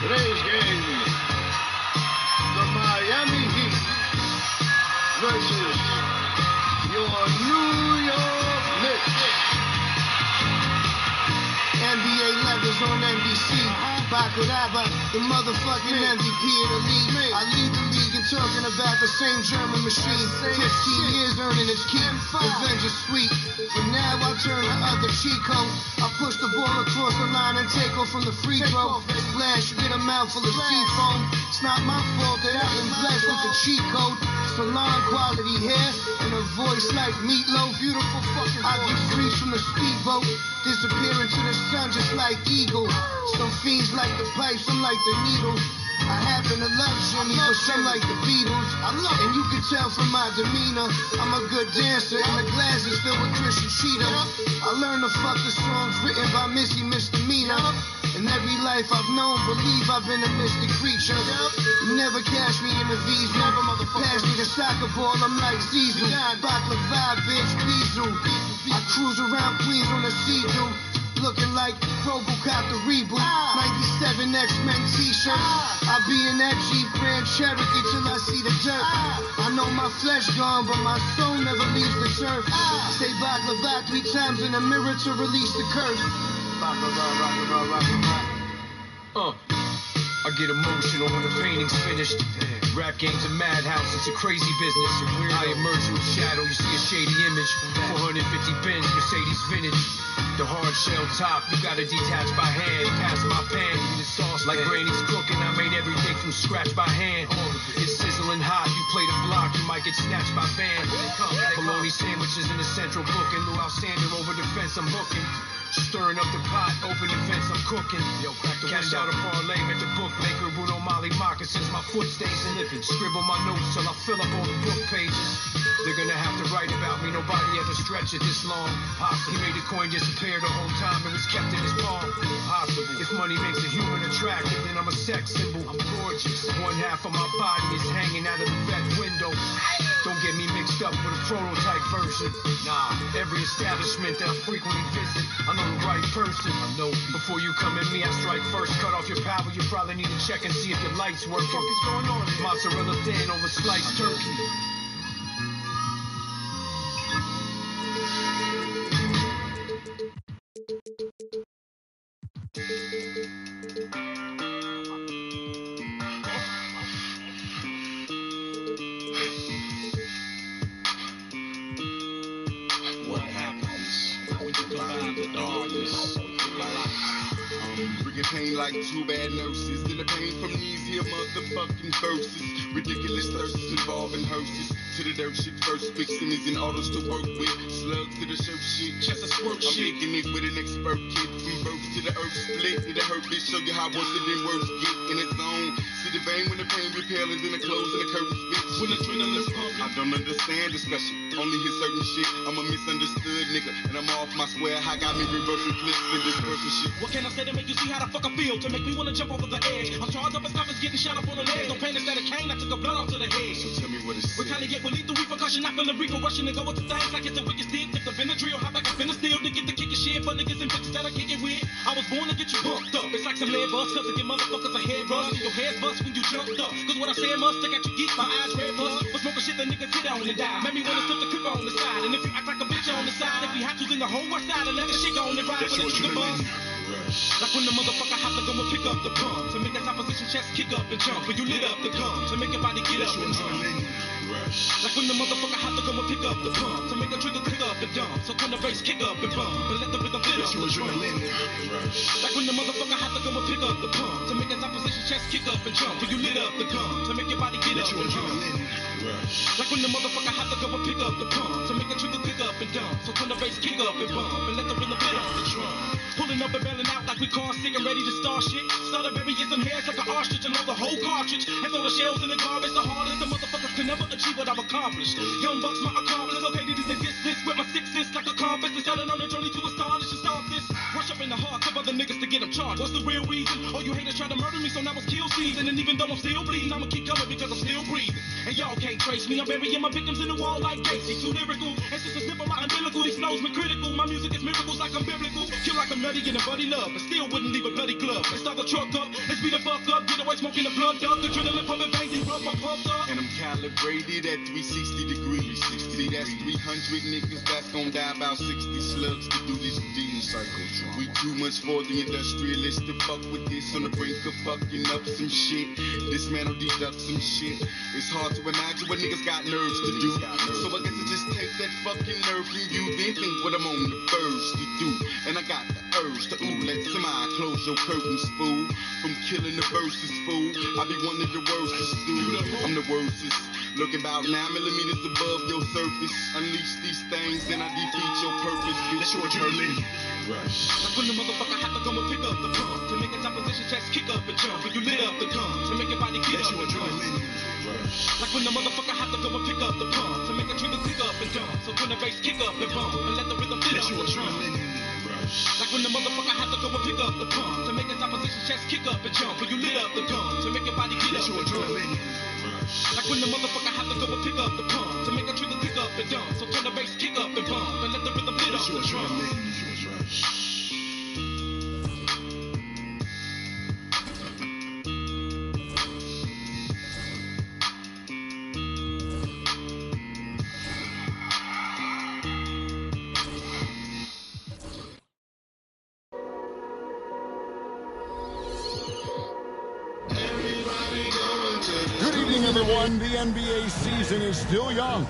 Today's game, the Miami Heat versus your New York Knicks. NBA levels on NBC. Baccarat, the motherfucking MVP of the league. I lead the league in talking about the same German machine. 15 years earning its keep. Revenge is sweet. But now I turn the other cheek code. I push the ball across the line and take off from the free throw. Splash, you get a mouthful of seafoam. It's not my fault that I've been blessed with the cheat code. Salon quality hair and a voice like Meatloaf. Beautiful fucking voice. I get free from the speedboat. Disappear into the sun just like eagle. Some fiends like the pipes, some like the needles. I happen to love Jimmy, but some like the Beatles. And you can tell from my demeanor, I'm a good dancer, and the glass is filled with Christian Cheetah. I learned to fuck the songs written by Missy Misdemeanor. In every life I've known, believe I've been a mystic creature. You never catch me in the V's, never pass me the soccer ball, I'm like Zizou. Baklava, bitch, Bizou. I cruise around Queens on a Sea-Doo, looking like RoboCop the reboot. 97 X-Men t-shirt. I be in that Jeep Grand Cherokee till I see the dirt. I know my flesh gone, but my soul never leaves the turf. Say baklava 3 times in the mirror to release the curse. I get emotional when the painting's finished. Rap game's a madhouse, it's a crazy business. I emerge with shadow, you see a shady image. 450 Benz, Mercedes vintage. The hard shell top, you gotta detach by hand. Pass my pan, the sauce like Granny's cooking. I made everything from scratch by hand. It's sizzling hot, you play the block, you might get snatched by fans. Bologna sandwiches in the central booking. Lou Alcindor over the fence, I'm hooking. Stirring up the pot, open the vents, I'm cooking. Cash out a parlay at the bookmaker, Bruno Mali moccasins, my foot stays in it. Scribble my notes till I fill up all the book pages. They're gonna have to write about me, nobody ever stretched it this long. He made the coin disappear the whole time it was kept in his palm. Possible. If money makes a human attractive, then I'm a sex symbol. I'm gorgeous. One half of my body is hanging out of the vet window. Don't get me mixed up with a prototype version. Nah, every establishment that I frequently visit, I know the right person. I know before you come at me, I strike first. Cut off your power, you probably need to check and see if your lights work. What the fuck is going on here? Mozzarella thin over sliced turkey. Bringing pain like 2 bad nurses. Then the pain from these here motherfucking verses. Ridiculous thirsts involving hearses. To the dirt shit first, fixing is in autos to work with. Slugs to the shirt shit, chest of squirt shit. I'm making it with an expert kid. From birth to the earth split. It'll hurt bitch, show you how once it didn't worse get in its zone. See the vein when the pain repellers in the clothes and the curtains bitch. When adrenaline's pumping, I don't understand discussion. Only hit certain shit. I'm a misunderstood nigga. And I'm off my square high, got me reversing clips and dispersing shit. What can I say to make you see how the fuck I feel? To make me wanna jump over the edge. I'm charged up as coppers getting shot up on the legs. No pain instead of cane, I took a blood off to the head. So tell me what it's retaliate with lethal repercussion. I feel a reaper rushing and go with the things like it's a wicked stick. Tip the Benadryl, hop back up in the steel to get the kicking shit for niggas and bitches that I kick it with. I was born to get you hooked up. It's like some lead bust, cause I get motherfuckers a head rust. And your head bust when you jumped up. Cause what I say must stick at your geek, my eyes red bust. But smoking shit that niggas hit on and die. Made me wanna slip the clip on the side. And if you act like a bitch on the side, if we have to, then the whole west side and let the shit go on and ride with the trigger buzz. Like when the motherfucker have to go and pick up the pump to make that opposition chest kick up and jump. When you lit up the gum to make your body get up and jump. Like when the motherfucker have to go and pick up the pump to make the trigger click up and dump. So when the bass kick up and bump and let the rhythm fit up and drum. Like when the motherfucker have to go and pick up the pump to make that opposition chest kick up and jump. When you lit up the gum to make your body get up and jump. Like when the motherfucker have to go and pick up the pump to make the trigger click up and dump. So when the bass kick up and bump and let the rhythm fit up and drum. Pulling up and bailing out like we car sick and ready to start shit. Started burying some hairs like an ostrich and load the whole cartridge. And throw the shells in the garbage, the hardest the motherfucker could never achieve what I've accomplished. Young bucks, my accomplice, located in the distance with my 6 cents like a compass. And started on a journey to astonish and start this. Rush up in the hearts of other niggas to get them charged. What's the real reason? Oh, you haters try to murder me, so now it's kill season. And even though I'm still bleeding, I'ma keep coming because I'm still breathing. And y'all can't trace me. I'm burying my victims in the wall like Gacy. Too lyrical. And since the snip of my umbilical, these flows me critical. My music is miracles like I'm biblical. Kill like I'm nutty and a buddy love, but still wouldn't leave a bloody glove. Let's start the truck up. Let's beat the fuck up. Get away smoking the blood dog. Adrenaline pumping veins and rub my pumps up. And I'm calibrated at 360 degrees. See, that's 300 niggas that's gon' die about 60 slugs to do this deed. We too much for the industrialists to fuck with this. On the brink of fucking up some shit. This man will deduct some shit. It's hard to imagine what niggas got nerves to do. So I guess I just take that fucking nerve from you. Then think what I'm on the verge to do. And I got the urge to let somebody close your curtains, fool. From killing the verses, fool. I be one of the worstest, dude. I'm the worstest. Looking about 9 millimeters above your surface. Unleash these things and I defeat your purpose. That's your adrenaline rush. Like when the motherfucker have to go and pick up the pump to make its opposition chest kick up and jump. When you lit up the gun to make your body get up and jump. Like when the motherfucker have to go and pick up the pump to make a trigger pick up and jump. So when the bass kick up and bump and let the rhythm fit up and drum. Like when the motherfucker have to go and pick up the pump to make its opposition chest kick up and jump. When you lit up the gun to make your body get up and jump. Like when the motherfucker have to go and pick up the pump to make a trigger pick up and jump. So turn the bass kick up and bump and let the rhythm fit up and drum. Everyone, the NBA season is still young,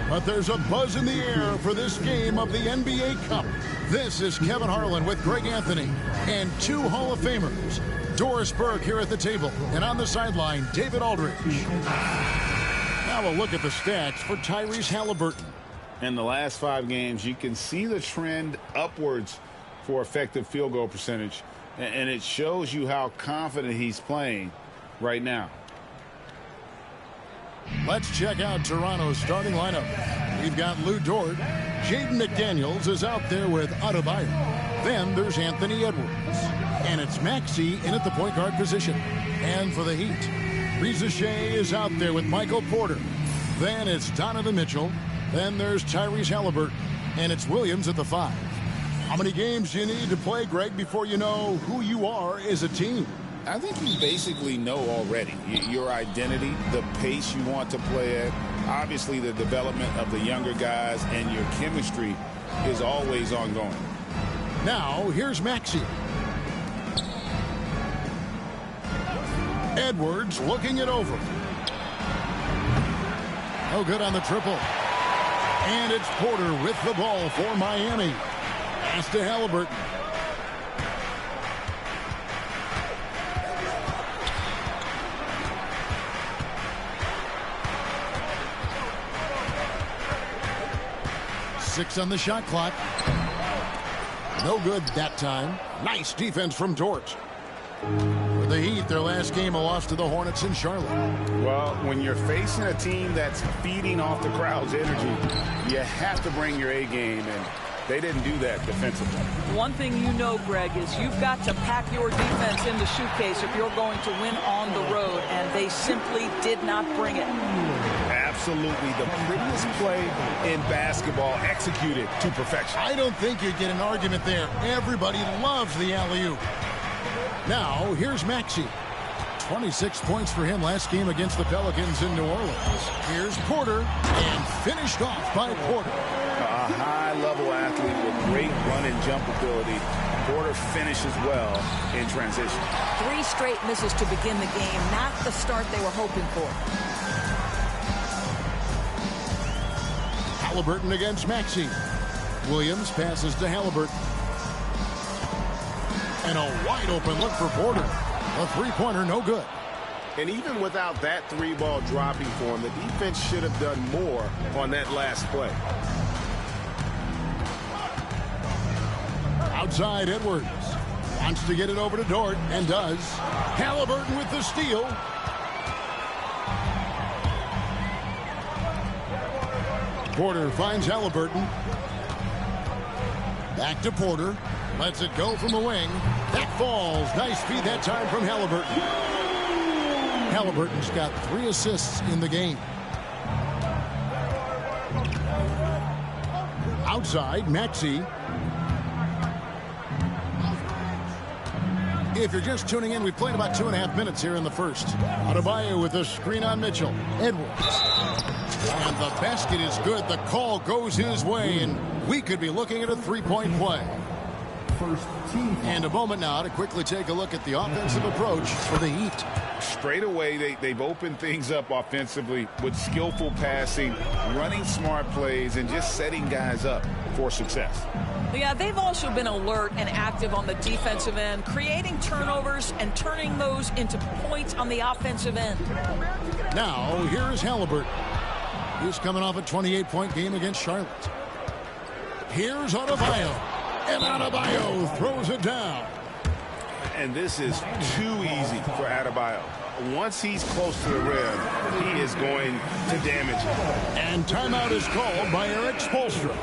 but there's a buzz in the air for this game of the NBA Cup. This is Kevin Harlan with Greg Anthony and 2 Hall of Famers. Doris Burke here at the table, and on the sideline, David Aldridge. Now a look at the stats for Tyrese Halliburton. In the last 5 games, you can see the trend upwards for effective field goal percentage, and it shows you how confident he's playing right now. Let's check out Toronto's starting lineup. We've got Lou Dort. Jaden McDaniels is out there with Adebayo. Then there's Anthony Edwards. And it's Maxey in at the point guard position. And for the Heat, Reza Shea is out there with Michael Porter. Then it's Donovan Mitchell. Then there's Tyrese Halliburton. And it's Williams at the 5. How many games do you need to play, Greg, before you know who you are as a team? I think you basically know already your identity, the pace you want to play at, obviously the development of the younger guys, and your chemistry is always ongoing. Now, here's Maxey. Edwards looking it over. No good on the triple. And it's Porter with the ball for Miami. Pass to Halliburton. Six on the shot clock. No good that time. Nice defense from Dort. For the Heat, their last game, a loss to the Hornets in Charlotte. Well, when you're facing a team that's feeding off the crowd's energy, you have to bring your A game, and they didn't do that defensively. One thing you know, Greg, is you've got to pack your defense in the suitcase if you're going to win on the road, and they simply did not bring it. Absolutely the prettiest play in basketball, executed to perfection. I don't think you'd get an argument there. Everybody loves the alley-oop. Now, here's Maxey. 26 points for him last game against the Pelicans in New Orleans. Here's Porter, and finished off by Porter. A high-level athlete with great run and jump ability. Porter finishes well in transition. 3 straight misses to begin the game, not the start they were hoping for. Halliburton against Maxey. Williams passes to Halliburton. And a wide-open look for Porter. A three-pointer, no good. And even without that 3-ball dropping for him, the defense should have done more on that last play. Outside, Edwards wants to get it over to Dort, and does. Halliburton with the steal. Porter finds Halliburton. Back to Porter. Lets it go from the wing. That falls. Nice feed that time from Halliburton. Halliburton's got 3 assists in the game. Outside, Maxey. If you're just tuning in, we've played about 2.5 minutes here in the first. Adebayo with a screen on Mitchell. Edwards. And the basket is good. The call goes his way, and we could be looking at a 3-point play. And a moment now to quickly take a look at the offensive approach for the Heat. Straight away, they've opened things up offensively with skillful passing, running smart plays, and just setting guys up for success. Yeah, they've also been alert and active on the defensive end, creating turnovers and turning those into points on the offensive end. Now, here's Halliburton. He's coming off a 28-point game against Charlotte. Here's Adebayo. And Adebayo throws it down. And this is too easy for Adebayo. Once he's close to the rim, he is going to damage it. And timeout is called by Eric Spoelstra.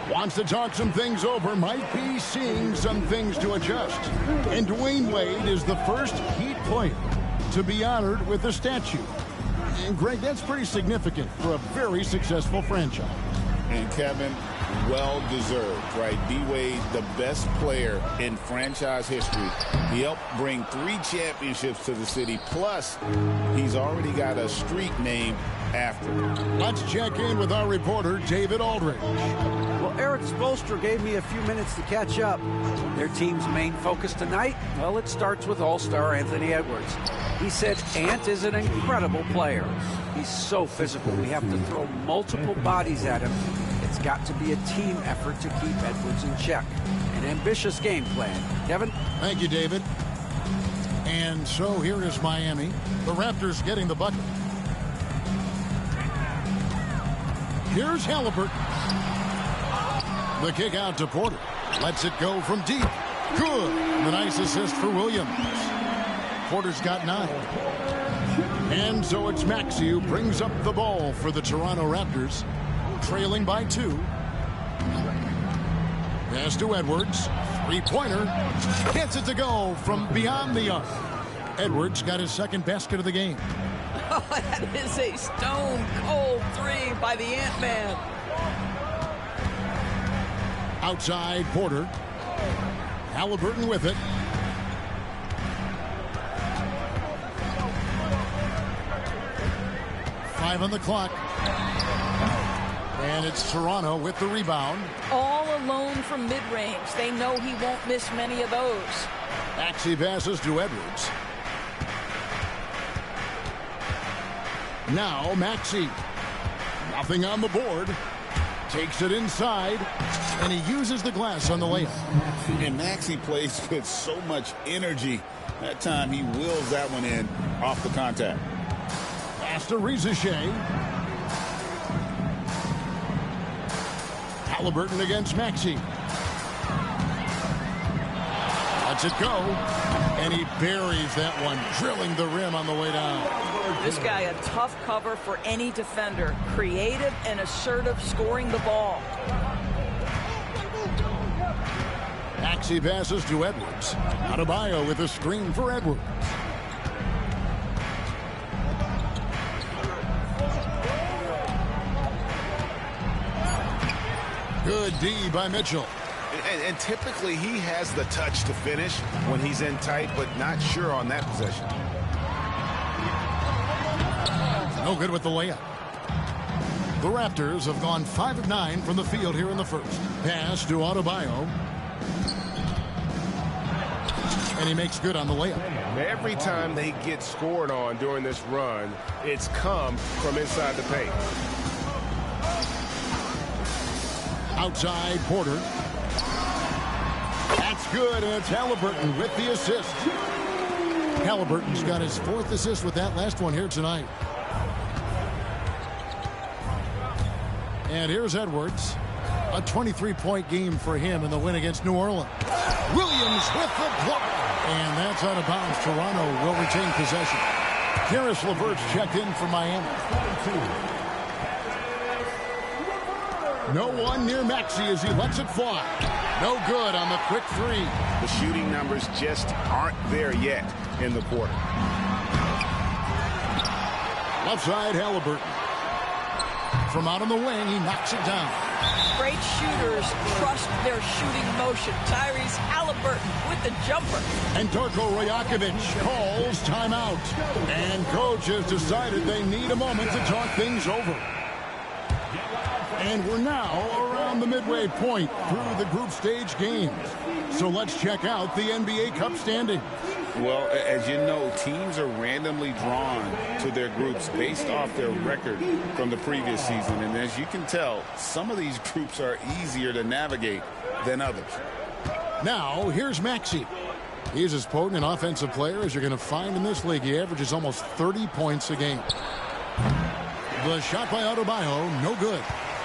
Wants to talk some things over, might be seeing some things to adjust. And Dwayne Wade is the first Heat player to be honored with a statue. And Greg, that's pretty significant for a very successful franchise. And Kevin, well-deserved, right? D-Wade, the best player in franchise history. He helped bring 3 championships to the city, plus he's already got a street named after him. Let's check in with our reporter, David Aldridge. Well, Eric Spoelstra gave me a few minutes to catch up. Their team's main focus tonight, well, it starts with All-Star Anthony Edwards. He said Ant is an incredible player. He's so physical. We have to throw multiple bodies at him. It's got to be a team effort to keep Edwards in check. An ambitious game plan. Kevin? Thank you, David. And so here is Miami. The Raptors getting the bucket. Here's Halliburton. The kick out to Porter. Lets it go from deep. Good. The nice assist for Williams. Porter's got 9. And so it's Maxey who brings up the ball for the Toronto Raptors. Trailing by 2. Pass to Edwards. 3-pointer. Gets it to go from beyond the arc. Edwards got his second basket of the game. Oh, that is a stone-cold 3 by the Ant-Man. Outside, Porter. Halliburton with it. Five on the clock. And it's Toronto with the rebound. All alone from mid-range. They know he won't miss many of those. Maxey passes to Edwards. Now Maxey. Nothing on the board. Takes it inside. And he uses the glass on the layup. And Maxey plays with so much energy. That time he wills that one in off the contact. Pass to Rizichet. Halliburton against Maxey. Lets it go. And he buries that one, drilling the rim on the way down. This guy a tough cover for any defender. Creative and assertive scoring the ball. Maxey passes to Edwards. Adebayo with a screen for Edwards. Good D by Mitchell. And typically he has the touch to finish when he's in tight, but not sure on that possession. No good with the layup. The Raptors have gone 5 of 9 from the field here in the first. Pass to Adebayo. And he makes good on the layup. Every time they get scored on during this run, it's come from inside the paint. Outside, Porter. That's good, and it's Halliburton with the assist. Halliburton's got his 4th assist with that last one here tonight. And here's Edwards. A 23-point game for him in the win against New Orleans. Williams with the block. And that's out of bounds. Toronto will retain possession. Karis LeVert's checked in for Miami. No one near Maxey as he lets it fly. No good on the quick three. The shooting numbers just aren't there yet in the quarter. Left side, Halliburton. From out on the wing, he knocks it down. Great shooters trust their shooting motion. Tyrese Halliburton with the jumper. And Darko Rajakovic calls timeout. And coach has decided they need a moment to talk things over. And we're now around the midway point through the group stage games. So let's check out the NBA Cup standings. Well, as you know, teams are randomly drawn to their groups based off their record from the previous season. And as you can tell, some of these groups are easier to navigate than others. Now, here's Maxey. He's as potent an offensive player as you're going to find in this league. He averages almost 30 points a game. The shot by Adebayo, no good.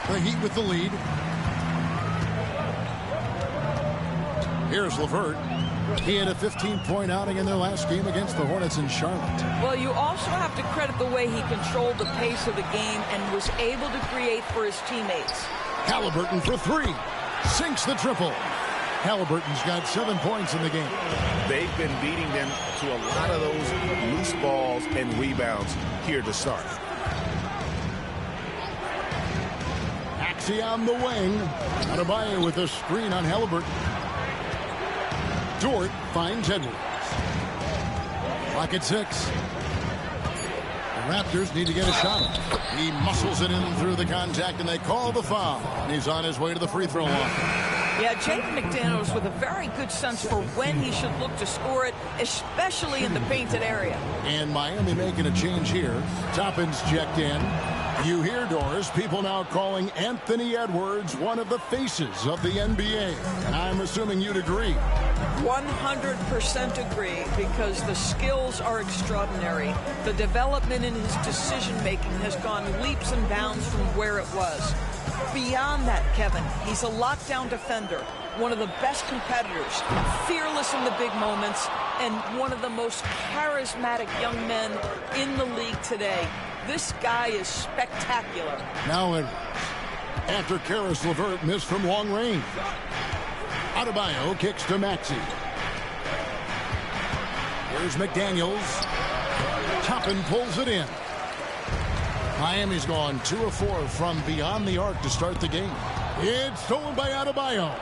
The Heat with the lead. Here's LeVert. He had a 15-point outing in their last game against the Hornets in Charlotte. Well, you also have to credit the way he controlled the pace of the game and was able to create for his teammates. Halliburton for three. Sinks the triple. Halliburton's got 7 points in the game. They've been beating them to a lot of those loose balls and rebounds here to start. Maxey on the wing. Adebayo with a screen on Halliburton. Dort finds Edwards. Clock at 6. The Raptors need to get a shot up. He muscles it in through the contact, and they call the foul. And he's on his way to the free throw line. Yeah, Jaden McDaniels with a very good sense for when he should look to score it, especially in the painted area. And Miami making a change here. Toppin's checked in. You hear, Doris, people now calling Anthony Edwards one of the faces of the NBA. And I'm assuming you'd agree. 100% agree, because the skills are extraordinary. The development in his decision-making has gone leaps and bounds from where it was. Beyond that, Kevin, he's a lockdown defender, one of the best competitors, fearless in the big moments, and one of the most charismatic young men in the league today. This guy is spectacular. Now Edwards, after Karis LeVert missed from long range. Adebayo kicks to Maxey. Here's McDaniels. Toppin pulls it in. Miami's gone 2 of 4 from beyond the arc to start the game. It's stolen by Adebayo.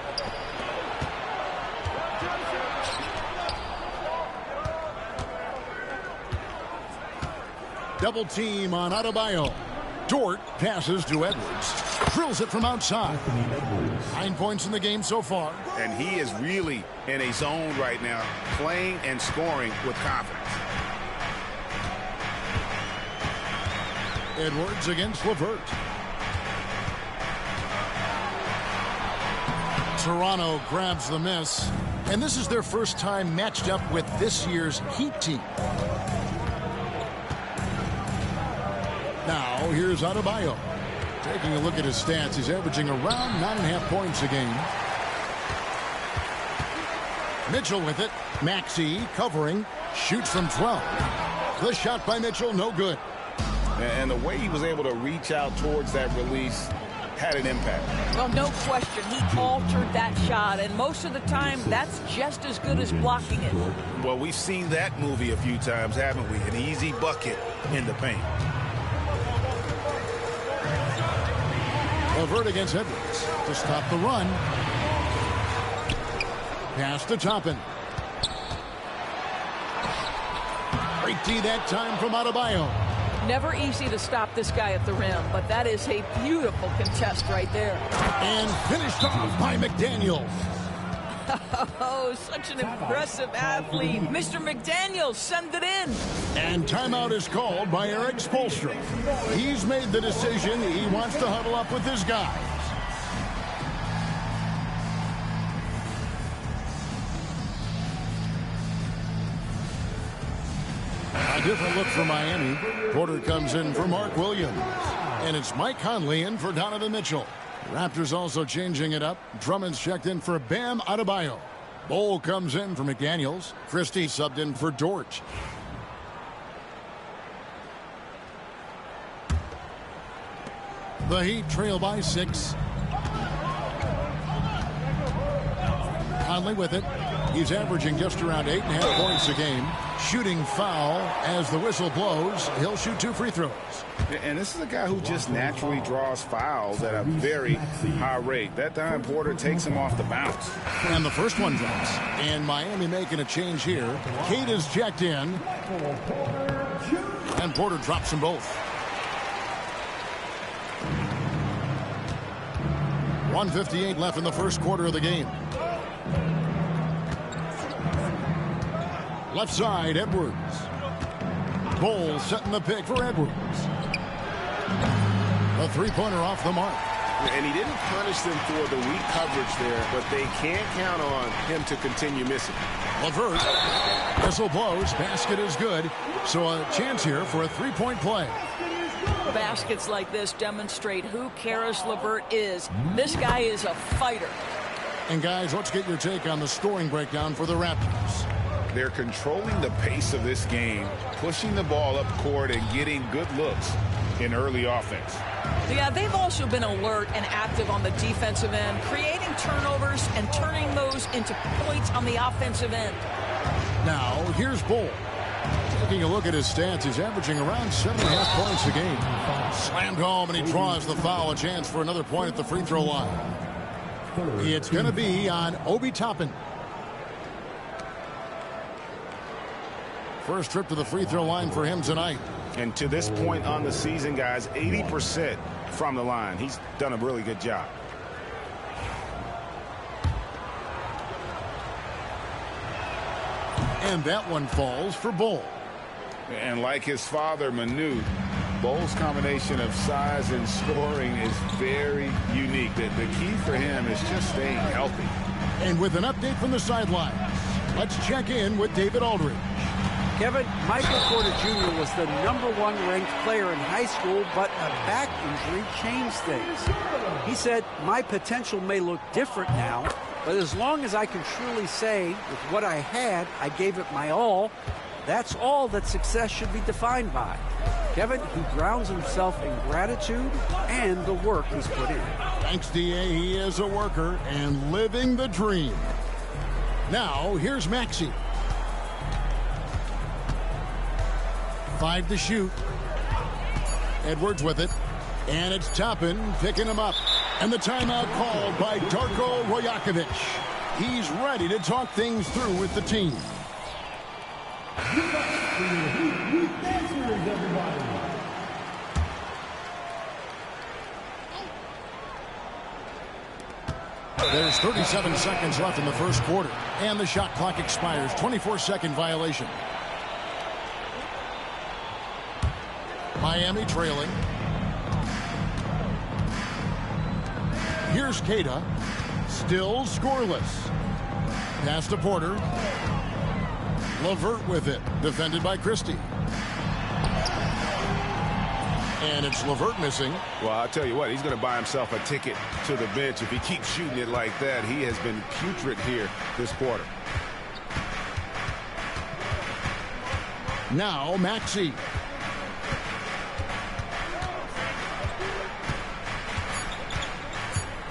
Double team on Adebayo. Dort passes to Edwards. Drills it from outside. 9 points in the game so far. And he is really in a zone right now, playing and scoring with confidence. Edwards against LeVert. Toronto grabs the miss. And this is their first time matched up with this year's Heat team. Now, here's Adebayo. Taking a look at his stats, he's averaging around 9.5 points a game. Mitchell with it. Maxey covering. Shoots from 12. The shot by Mitchell, no good. And the way he was able to reach out towards that release had an impact. Well, no question. He altered that shot, and most of the time, that's just as good as blocking it. Well, we've seen that movie a few times, haven't we? An easy bucket in the paint. LeVert against Edwards to stop the run. Pass to Toppin. Great D that time from Adebayo. Never easy to stop this guy at the rim, but that is a beautiful contest right there. And finished off by McDaniels. Oh, such an impressive athlete. Mr. McDaniels, send it in. And timeout is called by Eric Spoelstra. He's made the decision. He wants to huddle up with his guys. A different look for Miami. Porter comes in for Mark Williams. And it's Mike Conley in for Donovan Mitchell. Raptors also changing it up. Drummond's checked in for Bam Adebayo. Bol comes in for McDaniels. Christie subbed in for Dort. The Heat trail by 6. Conley with it. He's averaging just around 8.5 points a game. Shooting foul as the whistle blows. He'll shoot 2 free throws. And this is a guy who just naturally draws fouls at a very high rate. That time Porter takes him off the bounce. And the first one drops. And Miami making a change here. Kate is checked in. And Porter drops them both. 1:58 left in the first quarter of the game. Left side, Edwards. Bowles setting the pick for Edwards. A three-pointer off the mark. And he didn't punish them for the weak coverage there, but they can't count on him to continue missing. LeVert. Whistle blows. Basket is good. So a chance here for a three-point play. Baskets like this demonstrate who Qtrs LeVert is. This guy is a fighter. And guys, let's get your take on the scoring breakdown for the Raptors. They're controlling the pace of this game, pushing the ball up court and getting good looks in early offense. Yeah, they've also been alert and active on the defensive end, creating turnovers and turning those into points on the offensive end. Now, here's Bowles. Taking a look at his stats, he's averaging around 7.5 points a game. Slammed home, and he draws the foul. A chance for another point at the free throw line. It's going to be on Obi Toppin. First trip to the free throw line for him tonight. And to this point on the season, guys, 80% from the line. He's done a really good job. And that one falls for Bowles. And like his father, Manu, Bowles' combination of size and scoring is very unique. The key for him is just staying healthy. And with an update from the sidelines, let's check in with David Aldridge. Kevin, Michael Porter Jr. was the #1 ranked player in high school, but a back injury changed things. He said, "My potential may look different now, but as long as I can truly say with what I had, I gave it my all, that's all that success should be defined by." Kevin, he grounds himself in gratitude and the work he's put in. Thanks, D.A. He is a worker and living the dream. Now, here's Maxey. 5 to shoot. Edwards with it. And it's Toppin picking him up. And the timeout called by Darko Rajakovic. He's ready to talk things through with the team. There's 37 seconds left in the first quarter. And the shot clock expires. 24-second violation. Miami trailing. Here's Queta. Still scoreless. Pass to Porter. LeVert with it. Defended by Christie. And it's LeVert missing. Well, I'll tell you what, he's going to buy himself a ticket to the bench. If he keeps shooting it like that, he has been putrid here this quarter. Now Maxey.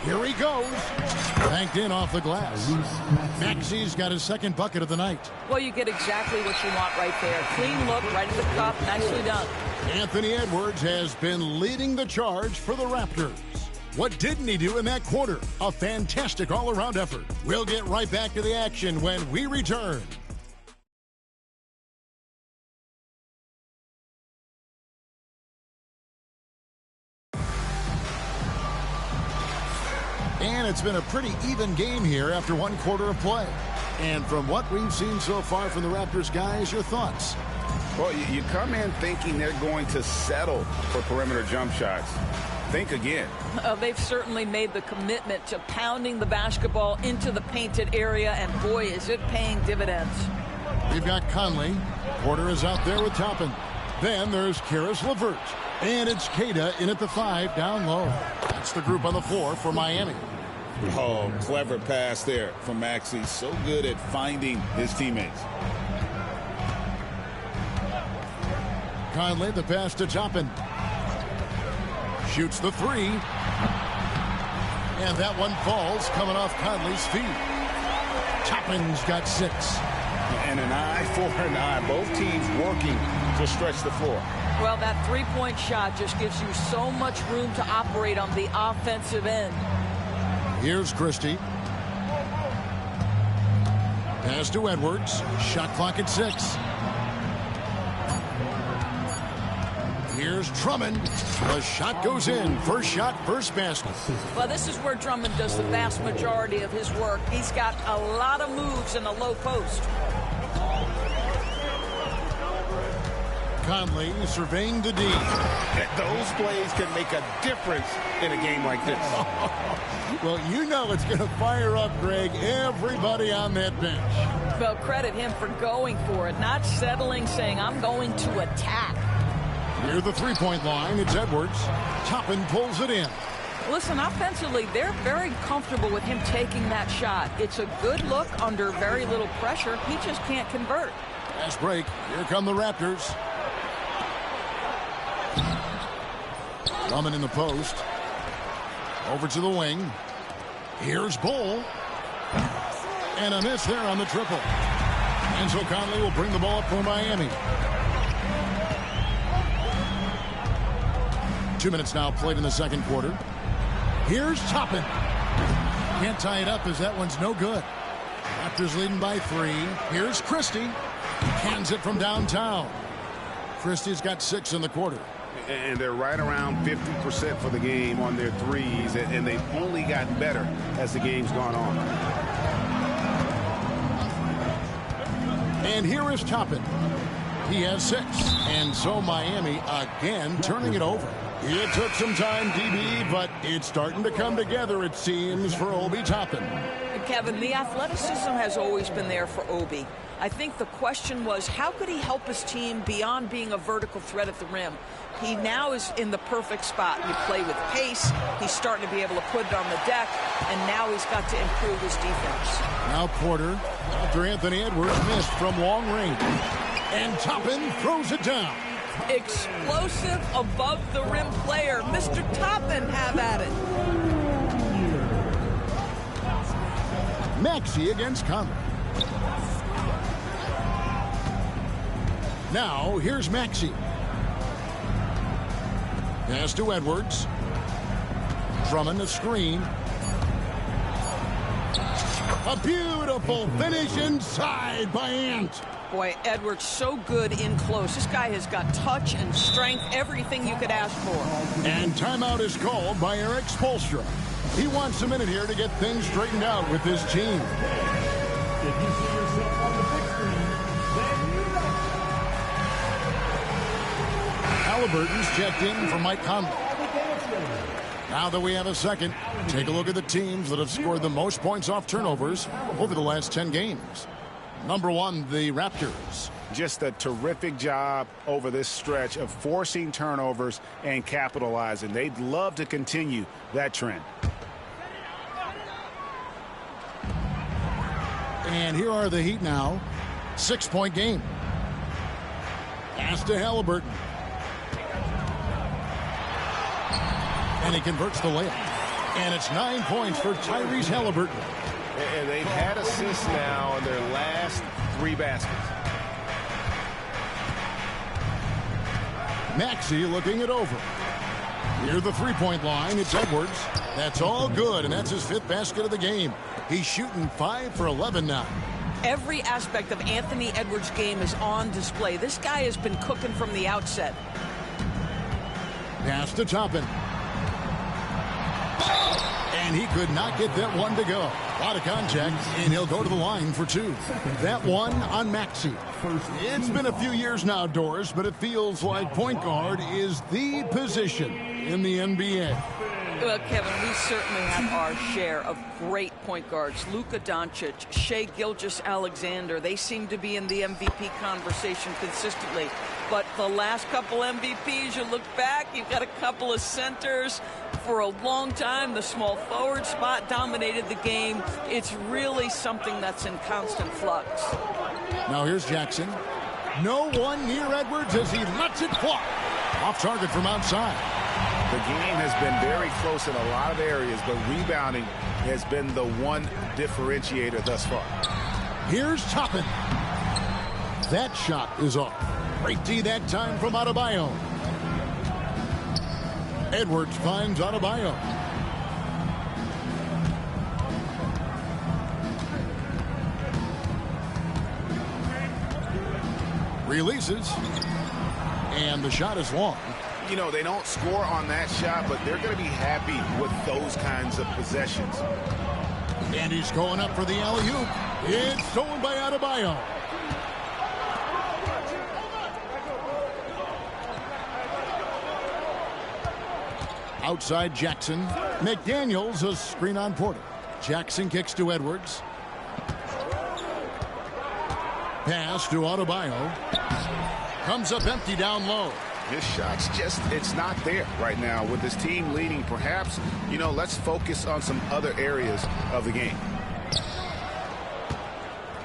Here he goes. Banked in off the glass. Maxey's got his second bucket of the night. Well, you get exactly what you want right there. Clean look, right at the cup, nicely done. Anthony Edwards has been leading the charge for the Raptors. What didn't he do in that quarter? A fantastic all-around effort. We'll get right back to the action when we return. And it's been a pretty even game here after one quarter of play. And from what we've seen so far from the Raptors, guys, your thoughts? Well, you come in thinking they're going to settle for perimeter jump shots. Think again. They've certainly made the commitment to pounding the basketball into the painted area, and boy, is it paying dividends. We've got Conley. Porter is out there with Toppin. Then there's Qtrs LeVert. And it's Queta in at the 5 down low. That's the group on the floor for Miami. Oh, clever pass there from Maxey. So good at finding his teammates. Conley, the pass to Toppin. Shoots the 3. And that one falls coming off Conley's feet. Toppin's got 6. And an eye for an eye. Both teams working to stretch the floor. Well, that three-point shot just gives you so much room to operate on the offensive end. Here's Christie. Pass to Edwards. Shot clock at 6. Here's Drummond. The shot goes in. First shot, first basket. Well, this is where Drummond does the vast majority of his work. He's got a lot of moves in the low post. Conley surveying the D. Those plays can make a difference in a game like this. Well, you know it's going to fire up, Greg, everybody on that bench. Well, credit him for going for it, not settling, saying, I'm going to attack. Near the three-point line, it's Edwards. Toppin pulls it in. Listen, offensively, they're very comfortable with him taking that shot. It's a good look under very little pressure. He just can't convert. Fast break. Here come the Raptors. Drummond in the post. Over to the wing. Here's Bull. And a miss there on the triple. And so Conley will bring the ball up for Miami. 2 minutes now played in the second quarter. Here's Toppin. Can't tie it up as that one's no good. Raptors leading by 3. Here's Christie. Cans it from downtown. Christie's got 6 in the quarter. And they're right around 50% for the game on their threes, and they've only gotten better as the game's gone on. And here is Toppin. He has 6. And so Miami again turning it over. It took some time, DB, but it's starting to come together, it seems, for Obi Toppin. Kevin, the athleticism has always been there for Obi. I think the question was, how could he help his team beyond being a vertical threat at the rim? He now is in the perfect spot. You play with pace. He's starting to be able to put it on the deck, and now he's got to improve his defense. Now Porter, after Anthony Edwards missed from long range. And Toppin throws it down. Explosive above the rim player. Mr. Toppin, have at it. Maxey against Conley. Now here's Maxey. Pass to Edwards. Drummond a screen. A beautiful finish inside by Ant. Boy, Edwards so good in close. This guy has got touch and strength, everything you could ask for. And timeout is called by Eric Spoelstra. He wants a minute here to get things straightened out with his team. If you see yourself on the big screen, then you know. Halliburton's checked in for Mike Conley. Now that we have a second, take a look at the teams that have scored the most points off turnovers over the last 10 games. Number 1, the Raptors. Just a terrific job over this stretch of forcing turnovers and capitalizing. They'd love to continue that trend. And here are the Heat now. 6-point game. Pass to Halliburton. And he converts the layup. And it's 9 points for Tyrese Halliburton. And they've had assists now on their last 3 baskets. Maxey looking it over. Near the three-point line, it's Edwards. That's all good, and that's his 5th basket of the game. He's shooting 5 for 11 now. Every aspect of Anthony Edwards' game is on display. This guy has been cooking from the outset. Pass to Toppin. And he could not get that one to go. A lot of contact, and he'll go to the line for 2. That one on Maxey. It's been a few years now, Doris, but it feels like point guard is the position in the NBA. Well, Kevin, we certainly have our share of great point guards. Luka Doncic, Shai Gilgeous-Alexander, they seem to be in the MVP conversation consistently. But the last couple MVPs, you look back, you've got a couple of centers. For a long time, the small forward spot dominated the game. It's really something that's in constant flux. Now here's Jackson. No one near Edwards as he lets it fly. Off target from outside. The game has been very close in a lot of areas, but rebounding has been the one differentiator thus far. Here's Toppin. That shot is off. Great D that time from Adebayo. Edwards finds Adebayo. Releases. And the shot is long. You know, they don't score on that shot, but they're going to be happy with those kinds of possessions. And he's going up for the alley-oop. It's stolen by Adebayo. Outside Jackson. McDaniels, a screen on Porter. Jackson kicks to Edwards. Pass to Adebayo. Comes up empty down low. His shot's just, it's not there right now. With his team leading, perhaps, you know, let's focus on some other areas of the game.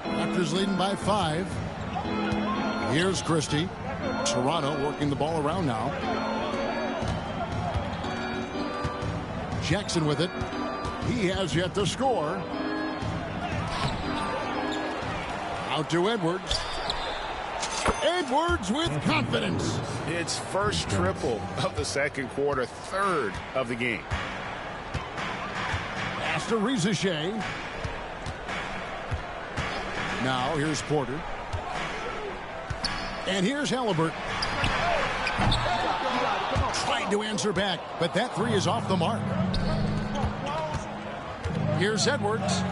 Raptors leading by 5. Here's Christie. Toronto working the ball around now. Jackson with it. He has yet to score. Out to Edwards. Edwards with confidence. It's first triple of the second quarter, third of the game. Pass to Rizachet. Now here's Porter. And here's Halliburton. Trying to answer back, but that three is off the mark. Here's Edwards.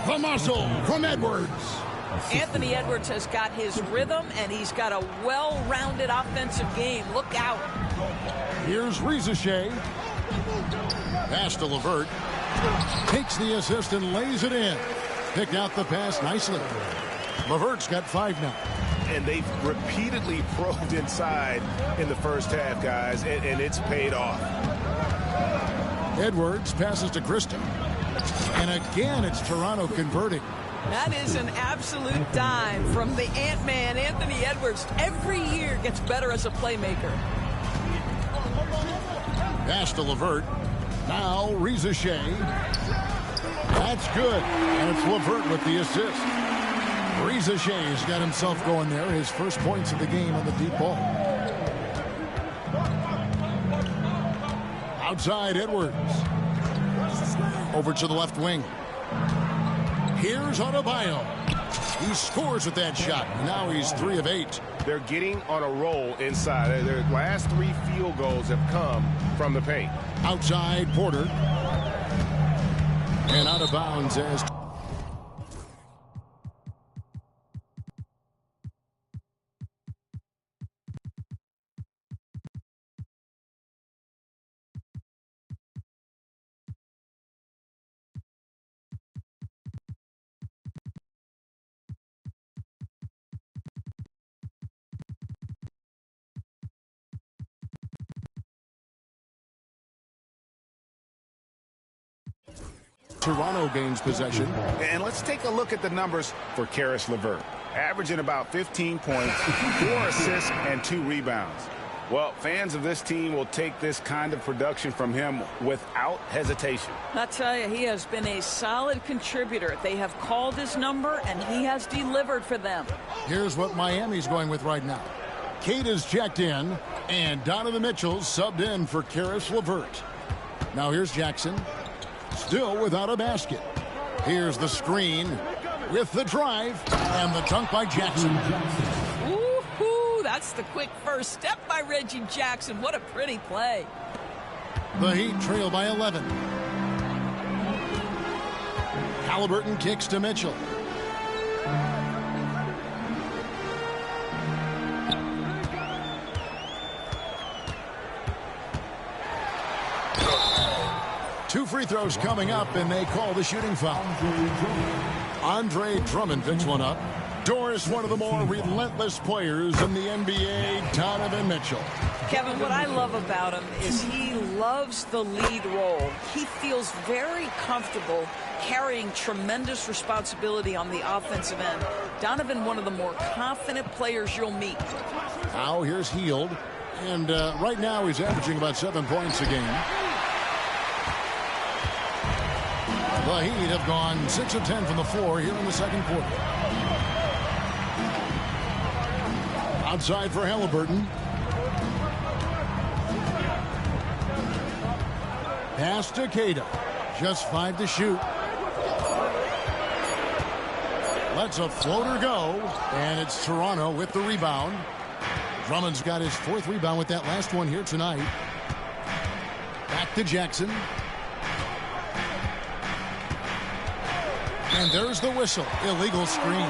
The muscle from Edwards. Anthony Edwards has got his rhythm, and he's got a well-rounded offensive game. Look out. Here's Rizachet. Pass to LeVert. Takes the assist and lays it in. Picked out the pass nicely. LeVert's got 5 now. And they've repeatedly probed inside in the first half, guys, and it's paid off. Edwards passes to Christie. And again, it's Toronto converting. That is an absolute dime from the Ant-Man, Anthony Edwards. Every year gets better as a playmaker. Pass to LeVert. Now Rizachet. That's good. And it's LeVert with the assist. Rizachet's got himself going there. His first points of the game on the deep ball. Outside Edwards. Over to the left wing. Here's Adebayo. He scores with that shot. Now he's 3 of 8. They're getting on a roll inside. Their last 3 field goals have come from the paint. Outside Porter. And out of bounds as Toronto gains possession. And let's take a look at the numbers for Qtrs LeVert. Averaging about 15 points, 4 assists, and 2 rebounds. Well, fans of this team will take this kind of production from him without hesitation. I tell you, he has been a solid contributor. They have called his number, and he has delivered for them. Here's what Miami's going with right now. Kate is checked in, and Donovan Mitchell subbed in for Qtrs LeVert. Now here's Jackson. Still without a basket. Here's the screen with the drive and the dunk by Jackson. Woo-hoo, that's the quick first step by Reggie Jackson. What a pretty play. The Heat trail by 11. Halliburton kicks to Mitchell. Two free throws coming up, and they call the shooting foul. Andre Drummond picks one up. Doris, one of the more relentless players in the NBA, Donovan Mitchell. Kevin, what I love about him is he loves the lead role. He feels very comfortable carrying tremendous responsibility on the offensive end. Donovan, one of the more confident players you'll meet. Now here's Hield, and right now he's averaging about 7 points a game. The Heat have gone 6 of 10 from the floor here in the second quarter. Outside for Halliburton. Pass to Queta. Just 5 to shoot. Lets a floater go, and it's Toronto with the rebound. Drummond's got his 4th rebound with that last one here tonight. Back to Jackson. And there's the whistle. Illegal screen.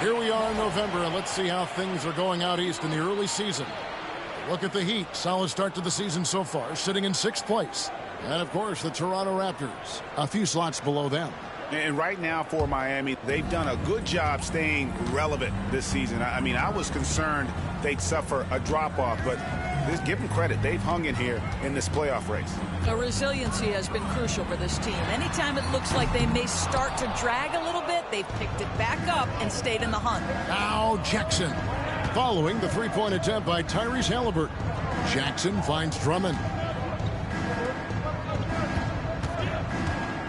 Here we are in November, and let's see how things are going out east in the early season. Look at the Heat. Solid start to the season so far, sitting in 6th place. And, of course, the Toronto Raptors, a few slots below them. And right now for Miami, they've done a good job staying relevant this season. I mean, I was concerned they'd suffer a drop-off, but give them credit. They've hung in here in this playoff race. The resiliency has been crucial for this team. Anytime it looks like they may start to drag a little bit, they've picked it back up and stayed in the hunt. Now Jackson. Following the three-point attempt by Tyrese Halliburton. Jackson finds Drummond.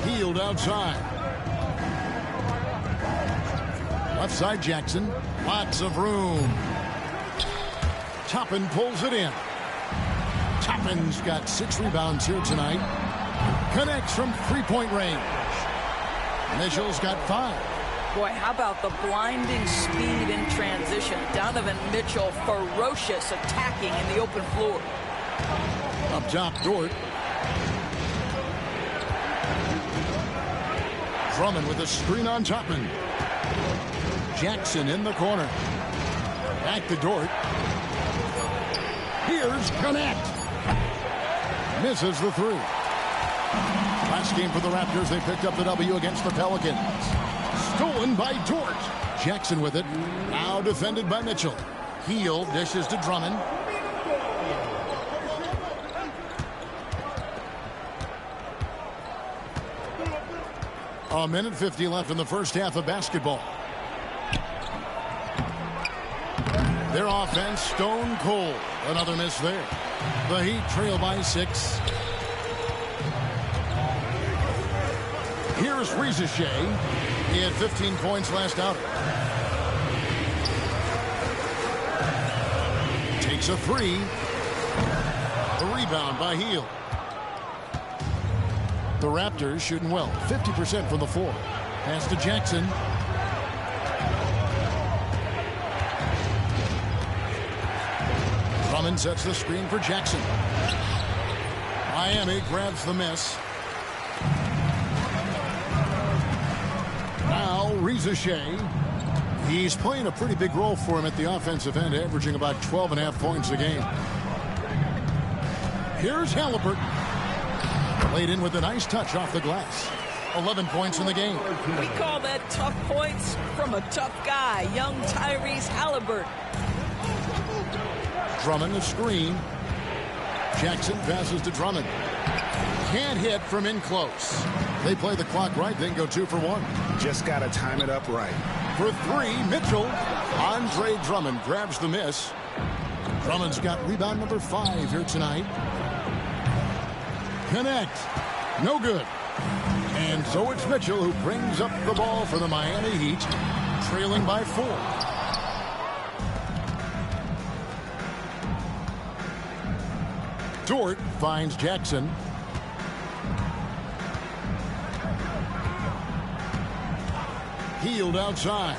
Healed outside. Left side Jackson. Lots of room. Toppin pulls it in. Toppin's got 6 rebounds here tonight. Connects from three-point range. Mitchell's got 5. Boy, how about the blinding speed in transition? Donovan Mitchell ferocious attacking in the open floor. Up top, Dort. Drummond with a screen on Toppin. Jackson in the corner. Back to Dort. Here's Connect. Misses the 3. Last game for the Raptors, they picked up the W against the Pelicans. Stolen by Dort. Jackson with it. Now defended by Mitchell. Heel dishes to Drummond. A minute 50 left in the first half of basketball. Their offense stone cold. Another miss there. The Heat trail by 6. Here's Rizichet. He had 15 points last outing. Takes a 3. The rebound by Hield. The Raptors shooting well. 50% from the floor. Pass to Jackson. Drummond sets the screen for Jackson. Miami grabs the miss. Now Rizichet. He's playing a pretty big role for him at the offensive end, averaging about 12.5 points a game. Here's Halliburton. Laid in with a nice touch off the glass. 11 points in the game. We call that tough points from a tough guy, young Tyrese Halliburton. Drummond the screen. Jackson passes to Drummond. Can't hit from in close. They play the clock right, then go 2 for 1. Just got to time it up right. For 3, Mitchell. Andre Drummond grabs the miss. Drummond's got rebound number 5 here tonight. Connect. No good. And so it's Mitchell who brings up the ball for the Miami Heat, trailing by 4. Dort finds Jackson. Hield outside.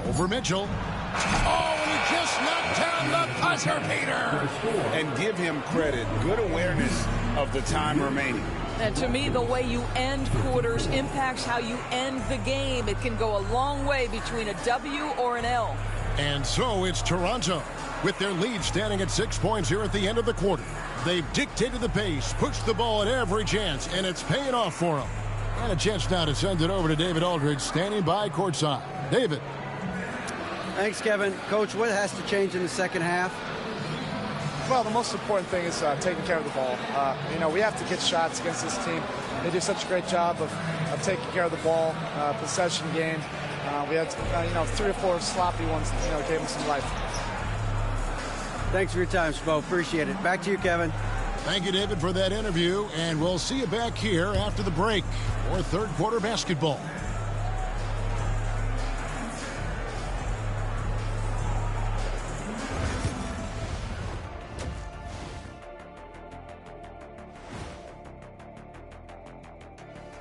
Over Mitchell. Oh, and he just knocked down the buzzer beater. And give him credit. Good awareness of the time remaining. And to me, the way you end quarters impacts how you end the game. It can go a long way between a W or an L. And so it's Toronto with their lead standing at 6 points here at the end of the quarter. They've dictated the pace, pushed the ball at every chance, and it's paying off for them. And a chance now to send it over to David Aldridge, standing by courtside. David. Thanks, Kevin. Coach, what has to change in the second half? Well, the most important thing is taking care of the ball. We have to get shots against this team. They do such a great job of taking care of the ball, possession game. We had, 3 or 4 sloppy ones, gave them some life. Thanks for your time, Spo. Appreciate it. Back to you, Kevin. Thank you, David, for that interview, and we'll see you back here after the break for third quarter basketball.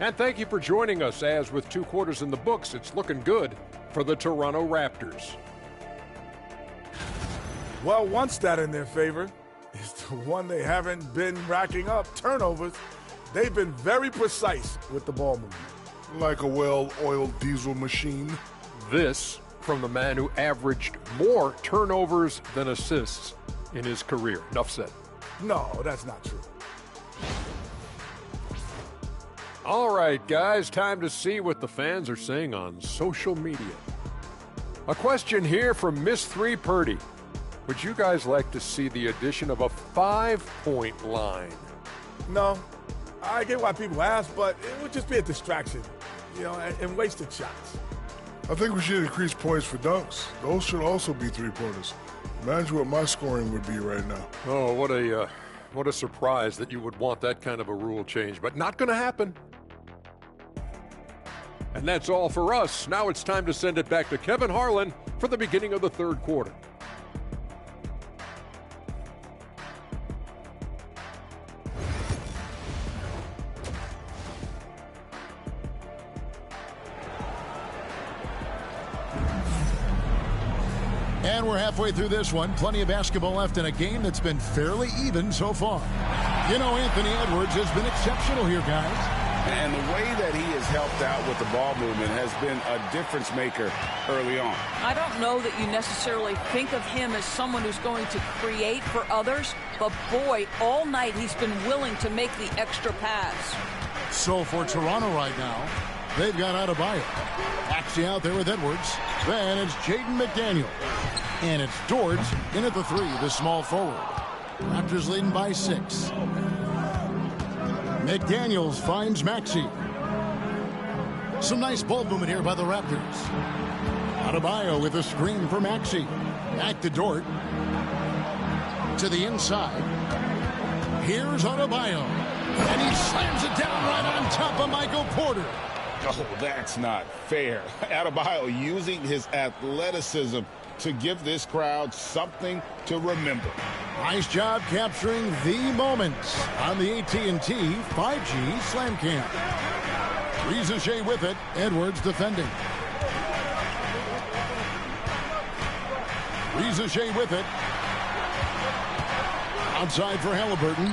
And thank you for joining us, as with 2 quarters in the books, it's looking good for the Toronto Raptors. Well, one stat in their favor is the one they haven't been racking up, turnovers. They've been very precise with the ball movement. Like a well-oiled diesel machine. This from the man who averaged more turnovers than assists in his career. Enough said. No, that's not true. All right, guys, time to see what the fans are saying on social media. A question here from Miss 3 Purdy. Would you guys like to see the addition of a 5-point line? No. I get why people ask, but it would just be a distraction, and wasted shots. I think we should increase points for dunks. Those should also be 3-pointers. Imagine what my scoring would be right now. Oh, what a surprise that you would want that kind of a rule change, but not going to happen. And that's all for us. Now it's time to send it back to Kevin Harlan for the beginning of the third quarter. And we're halfway through this one. Plenty of basketball left in a game that's been fairly even so far. Anthony Edwards has been exceptional here, guys. And the way that he has helped out with the ball movement has been a difference maker early on. I don't know that you necessarily think of him as someone who's going to create for others, but boy, all night he's been willing to make the extra pass. So for Toronto right now, they've got Adebayo. Maxey out there with Edwards. Then it's Jaden McDaniel. And it's Dort in at the 3, the small forward. Raptors leading by 6. McDaniels finds Maxey. Some nice ball movement here by the Raptors. Adebayo with a screen for Maxey. Back to Dort. To the inside. Here's Adebayo. And he slams it down right on top of Michael Porter. Oh, that's not fair. Adebayo using his athleticism to give this crowd something to remember. Nice job capturing the moments on the AT&T 5G Slam Cam. Rizachet with it. Edwards defending. Rizachet with it. Outside for Halliburton.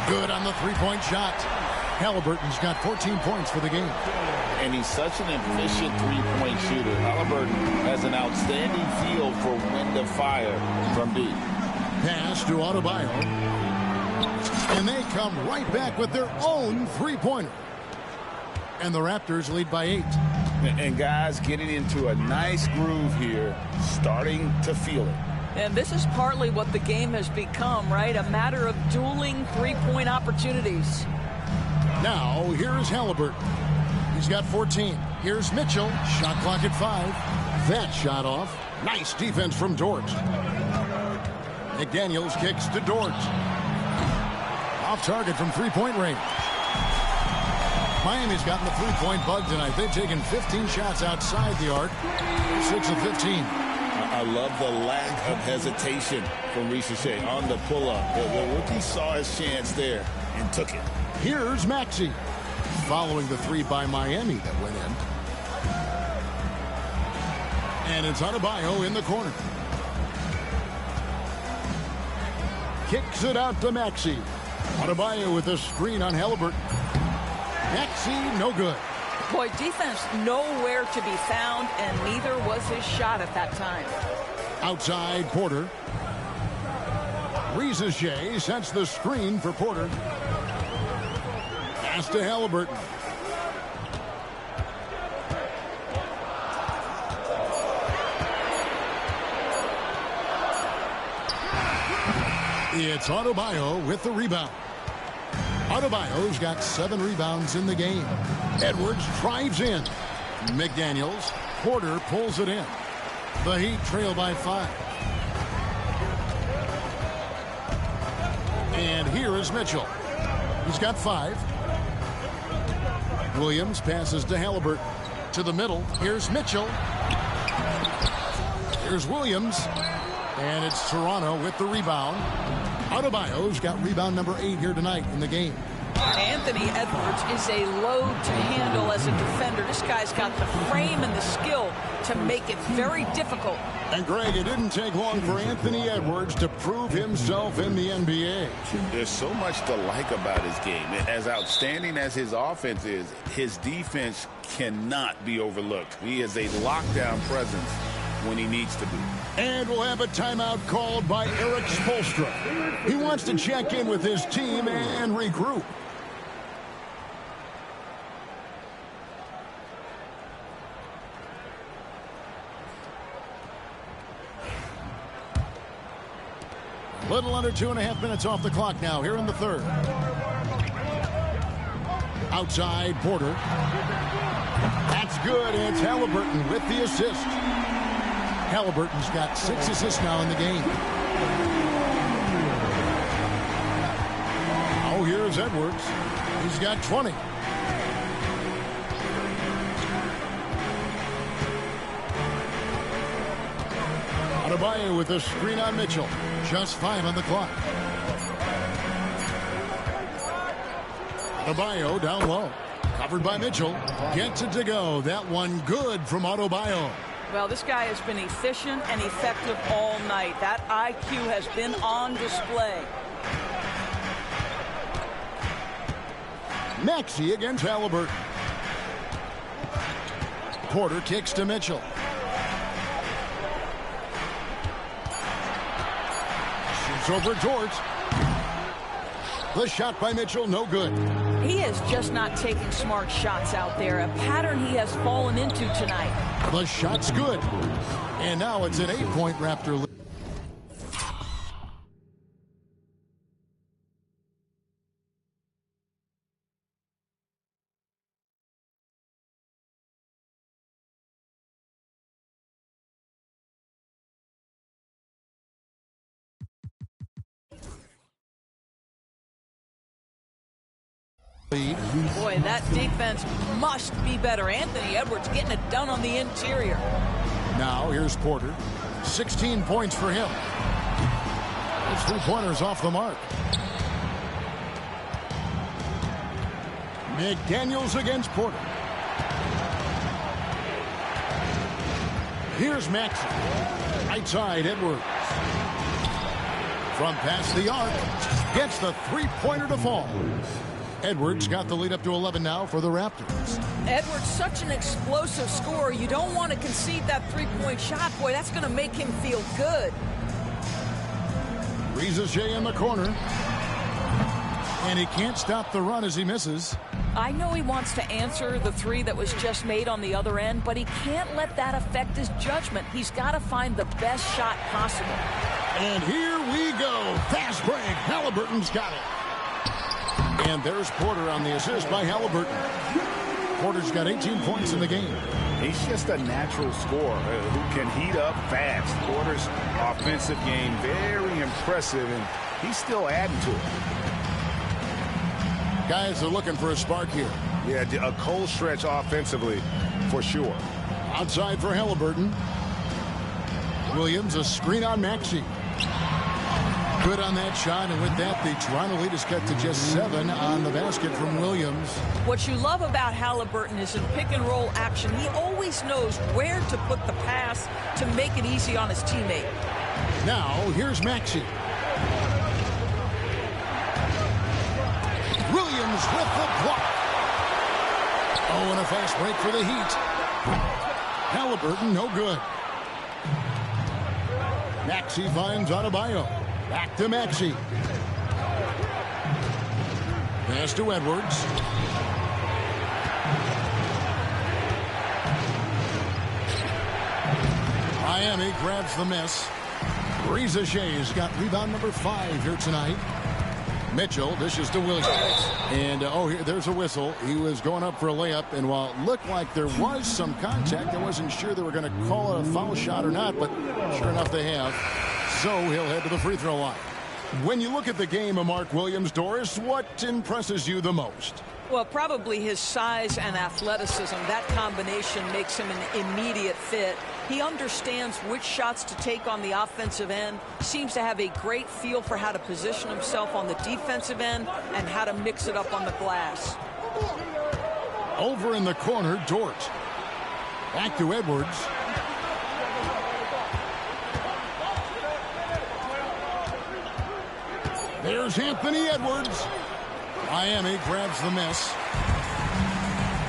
Good on the three-point shot. Halliburton's got 14 points for the game. And he's such an efficient three-point shooter. Halliburton has an outstanding feel for when to fire from deep. Pass to Adebayo. And they come right back with their own three-pointer. And the Raptors lead by 8. And guys getting into a nice groove here, starting to feel it. And this is partly what the game has become, right? A matter of dueling three-point opportunities. Now, here's Halliburton. He's got 14. Here's Mitchell. Shot clock at 5. That shot off. Nice defense from Dort. McDaniels kicks to Dort. Off target from three-point range. Miami's gotten the three-point bug tonight. They've taken 15 shots outside the arc. 6 of 15. I love the lack of hesitation from Rizachet on the pull-up. The rookie saw his chance there and took it. Here's Maxey, following the 3 by Miami that went in. And it's Adebayo in the corner. Kicks it out to Maxey. Adebayo with a screen on Halliburton. Maxey, no good. Boy, defense nowhere to be found, and neither was his shot at that time. Outside, Porter. Rizachet sets the screen for Porter. Pass to Halliburton. It's Adebayo with the rebound. Adebayo's got 7 rebounds in the game. Edwards drives in. McDaniels. Porter pulls it in. The Heat trail by 5. And here is Mitchell. He's got 5. Williams passes to Halliburton. To the middle. Here's Mitchell. Here's Williams. And it's Toronto with the rebound. Adebayo's got rebound number 8 here tonight in the game. Anthony Edwards is a load to handle as a defender. This guy's got the frame and the skill to make it very difficult. And Greg, it didn't take long for Anthony Edwards to prove himself in the NBA. There's so much to like about his game. As outstanding as his offense is, his defense cannot be overlooked. He is a lockdown presence when he needs to be. And we'll have a timeout called by Eric Spoelstra. He wants to check in with his team and regroup. Little under 2.5 minutes off the clock now here in the third. Outside Porter. That's good. It's Halliburton with the assist. Halliburton's got 6 assists now in the game. Oh, here's Edwards. He's got 20. Adebayo with a screen on Mitchell. Just 5 on the clock. Adebayo down low. Covered by Mitchell. Gets it to go. That one good from Adebayo. Well, this guy has been efficient and effective all night. That IQ has been on display. Maxey against Halliburton. Porter kicks to Mitchell. Shoots over Dort. The shot by Mitchell, no good. He is just not taking smart shots out there. A pattern he has fallen into tonight. The shot's good. And now it's an 8-point Raptor lead. Boy, that defense must be better. Anthony Edwards getting it done on the interior. Now here's Porter. 16 points for him. His 3-pointers off the mark. McDaniels against Porter. Here's Maxey. Right side, Edwards. From past the arc. Gets the 3-pointer to fall. Edwards got the lead up to 11 now for the Raptors. Edwards, such an explosive scorer. You don't want to concede that 3-point shot. Boy, that's going to make him feel good. Rizajay in the corner. And he can't stop the run as he misses. I know he wants to answer the 3 that was just made on the other end, but he can't let that affect his judgment. He's got to find the best shot possible. And here we go. Fast break. Halliburton's got it. And there's Porter on the assist by Halliburton. Porter's got 18 points in the game. He's just a natural scorer who can heat up fast. Porter's offensive game very impressive, and he's still adding to it. Guys are looking for a spark here. Yeah, a cold stretch offensively for sure. Outside for Halliburton. Williams, a screen on Maxey. Good on that shot, and with that, the Toronto lead is cut to just 7 on the basket from Williams. What you love about Halliburton is in pick-and-roll action, he always knows where to put the pass to make it easy on his teammate. Now, here's Maxey. Williams with the block. Oh, and a fast break for the Heat. Halliburton, no good. Maxey finds Adebayo. Back to Maxey. Pass to Edwards. Miami grabs the miss. Rizajay's got rebound number 5 here tonight. Mitchell dishes to Williams. And, there's a whistle. He was going up for a layup, and while it looked like there was some contact, I wasn't sure they were going to call it a foul shot or not, but sure enough they have. So he'll head to the free throw line. When you look at the game of Mark Williams, Doris, what impresses you the most? Well, probably his size and athleticism. That combination makes him an immediate fit. He understands which shots to take on the offensive end, seems to have a great feel for how to position himself on the defensive end and how to mix it up on the glass. Over in the corner, Dort. Back to Edwards. There's Anthony Edwards. Miami grabs the miss.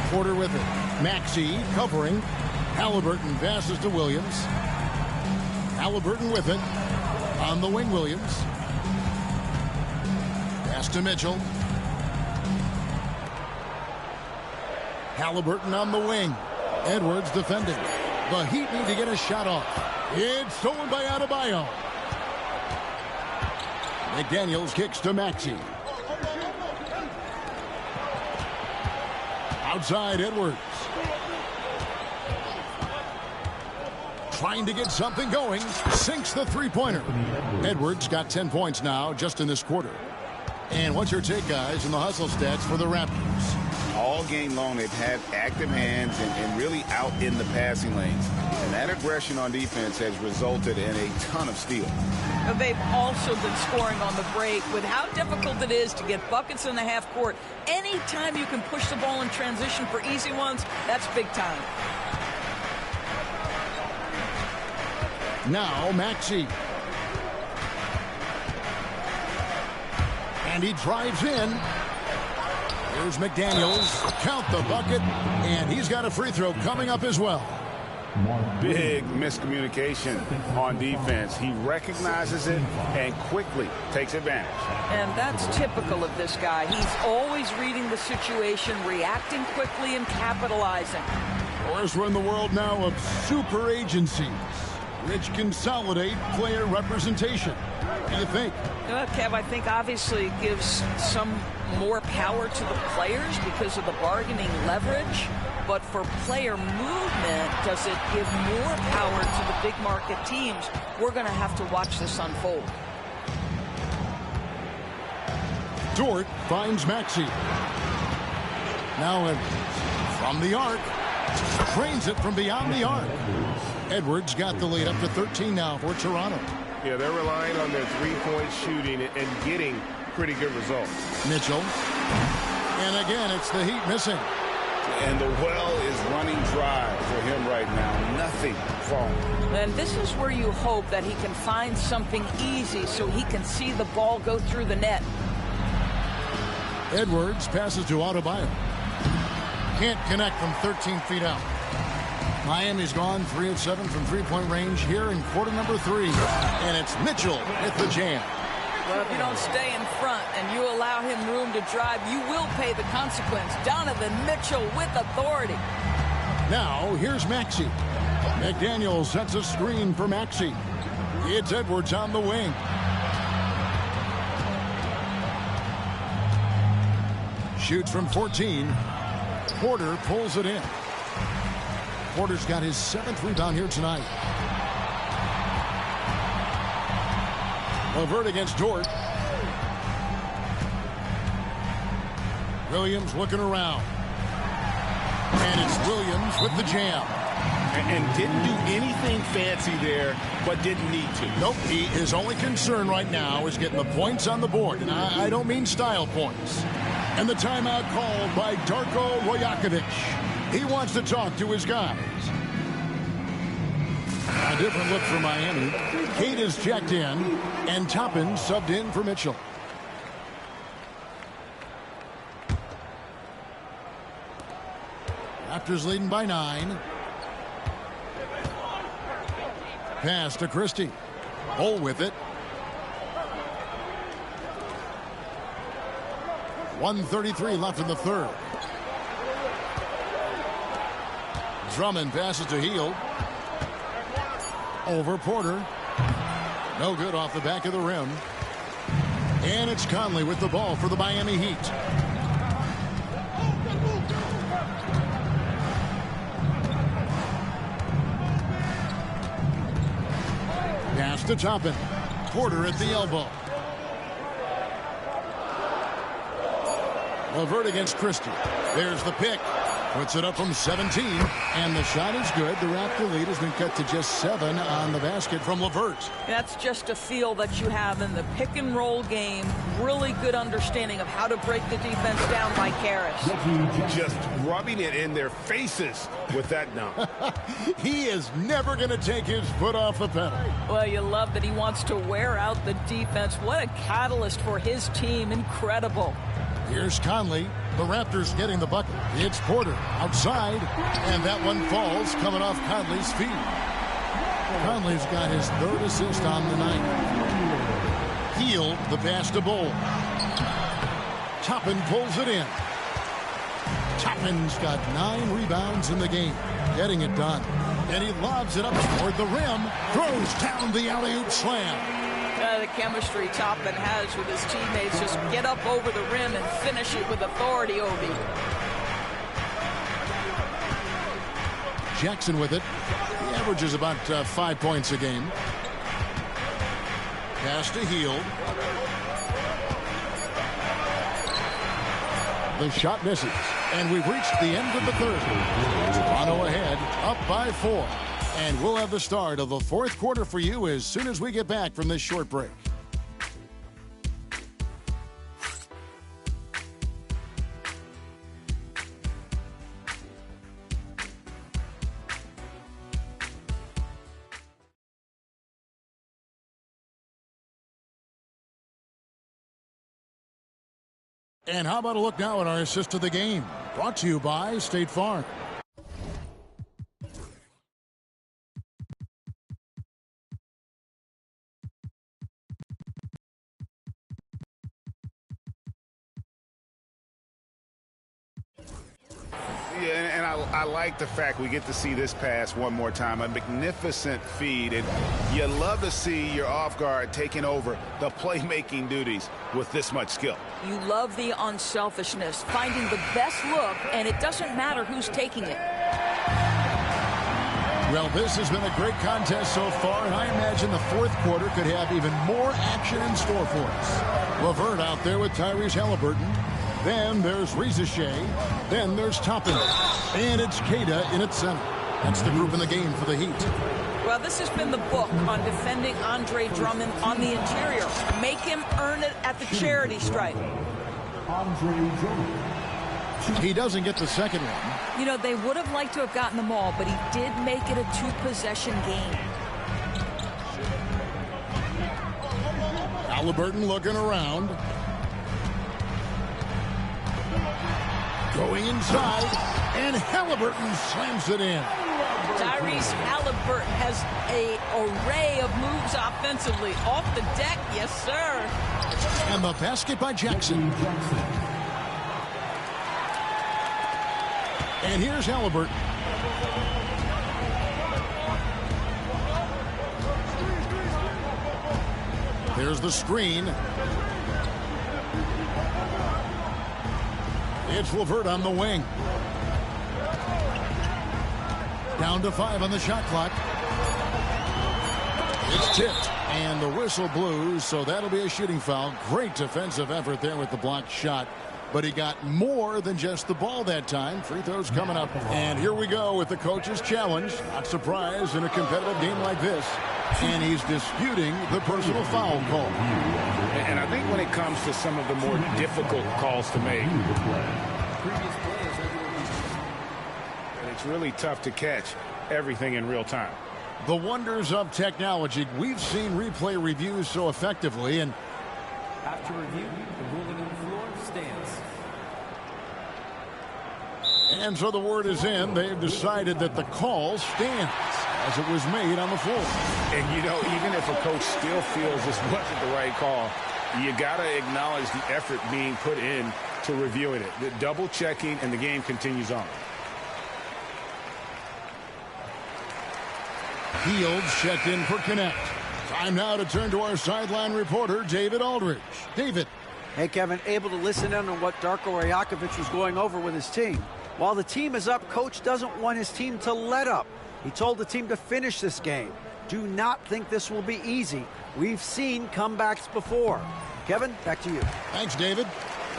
Porter with it. Maxey covering. Halliburton passes to Williams. Halliburton with it. On the wing, Williams. Pass to Mitchell. Halliburton on the wing. Edwards defending. The Heat need to get a shot off. It's stolen by Adebayo. McDaniels kicks to Maxey. Outside Edwards. Trying to get something going. Sinks the three-pointer. Edwards got 10 points now just in this quarter. And what's your take, guys, in the hustle stats for the Raptors? All game long, they've had active hands and really out in the passing lanes. And that aggression on defense has resulted in a ton of steals. They've also been scoring on the break. With how difficult it is to get buckets in the half court, anytime you can push the ball in transition for easy ones, that's big time. Now Maxey. And he drives in. Here's McDaniels. Count the bucket. And he's got a free throw coming up as well. Big miscommunication on defense. He recognizes it and quickly takes advantage. And that's typical of this guy. He's always reading the situation, reacting quickly, and capitalizing. Of course, we're in the world now of super agencies, which consolidate player representation. What do you think? Well, Kev, I think obviously it gives some more power to the players because of the bargaining leverage. But for player movement, does it give more power to the big market teams? We're going to have to watch this unfold. Dort finds Maxey. Now Edwards from the arc. Trains it from beyond the arc. Edwards got the lead up to 13 now for Toronto. Yeah, they're relying on their three-point shooting and getting pretty good results. Mitchell. And again, it's the Heat missing. And the well is running dry for him right now. Nothing falling. And this is where you hope that he can find something easy so he can see the ball go through the net. Edwards passes to Adebayo. Can't connect from 13 feet out. Miami's gone 3 of 7 from three-point range here in quarter number 3. And it's Mitchell with the jam. Well, if you don't stay in front and you allow him room to drive, you will pay the consequence. Donovan Mitchell with authority. Now, here's Maxey. McDaniels sets a screen for Maxey. It's Edwards on the wing. Shoots from 14. Porter pulls it in. Porter's got his 7th rebound here tonight. Levert against Dort. Williams looking around. And it's Williams with the jam. And didn't do anything fancy there, but didn't need to. Nope, his only concern right now is getting the points on the board. And I don't mean style points. And the timeout called by Darko Rajakovic. He wants to talk to his guys. A different look for Miami. Kate is checked in, and Toppin subbed in for Mitchell. Raptors leading by 9. Pass to Christie. Bull with it. 1:33 left in the third. Drummond passes to Hield. Over Porter. No good off the back of the rim. And it's Conley with the ball for the Miami Heat. Pass to Toppin. Porter at the elbow. LeVert against Christie. There's the pick. Puts it up from 17, and the shot is good. The Raptor lead has been cut to just 7 on the basket from LeVert. That's just a feel that you have in the pick-and-roll game. Really good understanding of how to break the defense down by Qtrs. Just rubbing it in their faces with that dunk. He is never going to take his foot off the pedal. Well, you love that he wants to wear out the defense. What a catalyst for his team. Incredible. Here's Conley. The Raptors getting the bucket. It's Porter outside, and that one falls coming off Conley's feet. Conley's got his 3rd assist on the night. Hield the pass to Bull. Toppin pulls it in. Toppin's got 9 rebounds in the game, getting it done. And he lobs it up toward the rim, throws down the alley-oop slam. The chemistry Toppin has with his teammates. Just get up over the rim and finish it with authority, Obi. Jackson with it. He averages about 5 points a game. Pass to Hield. The shot misses. And we've reached the end of the 3rd. Toronto ahead, up by 4. And we'll have the start of the 4th quarter for you as soon as we get back from this short break. And how about a look now at our assist of the game? Brought to you by State Farm. Yeah, and I like the fact we get to see this pass one more time. A magnificent feed, and you love to see your off guard taking over the playmaking duties with this much skill. You love the unselfishness, finding the best look, and it doesn't matter who's taking it. Well, this has been a great contest so far, and I imagine the 4th quarter could have even more action in store for us. LeVert out there with Tyrese Halliburton. Then there's Rizachet. Then there's Toppin. And it's Queta in its center. That's the group in the game for the Heat. Well, this has been the book on defending Andre Drummond on the interior. Make him earn it at the charity stripe. He doesn't get the second one. You know, they would have liked to have gotten them all, but he did make it a 2-possession game. Halliburton looking around. Going inside, and Halliburton slams it in. Tyrese Halliburton has an array of moves offensively. Off the deck, yes, sir. And the basket by Jackson. And here's Halliburton. There's the screen. It's LeVert on the wing. Down to 5 on the shot clock. It's tipped, and the whistle blows, so that'll be a shooting foul. Great defensive effort there with the blocked shot. But he got more than just the ball that time. Free throws coming up. And here we go with the coach's challenge. Not surprised in a competitive game like this. And he's disputing the personal foul call. And I think when it comes to some of the more difficult calls to make, it's really tough to catch everything in real time. The wonders of technology. We've seen replay reviews so effectively, and after review, the ruling on the floor stands. And so the word is in. They've decided that the call stands as it was made on the floor. And, you know, even if a coach still feels this wasn't the right call, you got to acknowledge the effort being put in to reviewing it. The double checking, and the game continues on. Fields checked in for Connect. Time now to turn to our sideline reporter, David Aldridge. David. Hey, Kevin, able to listen in on what Darko Rajakovic was going over with his team. While the team is up, Coach doesn't want his team to let up. He told the team to finish this game. Do not think this will be easy. We've seen comebacks before. Kevin, back to you. Thanks, David.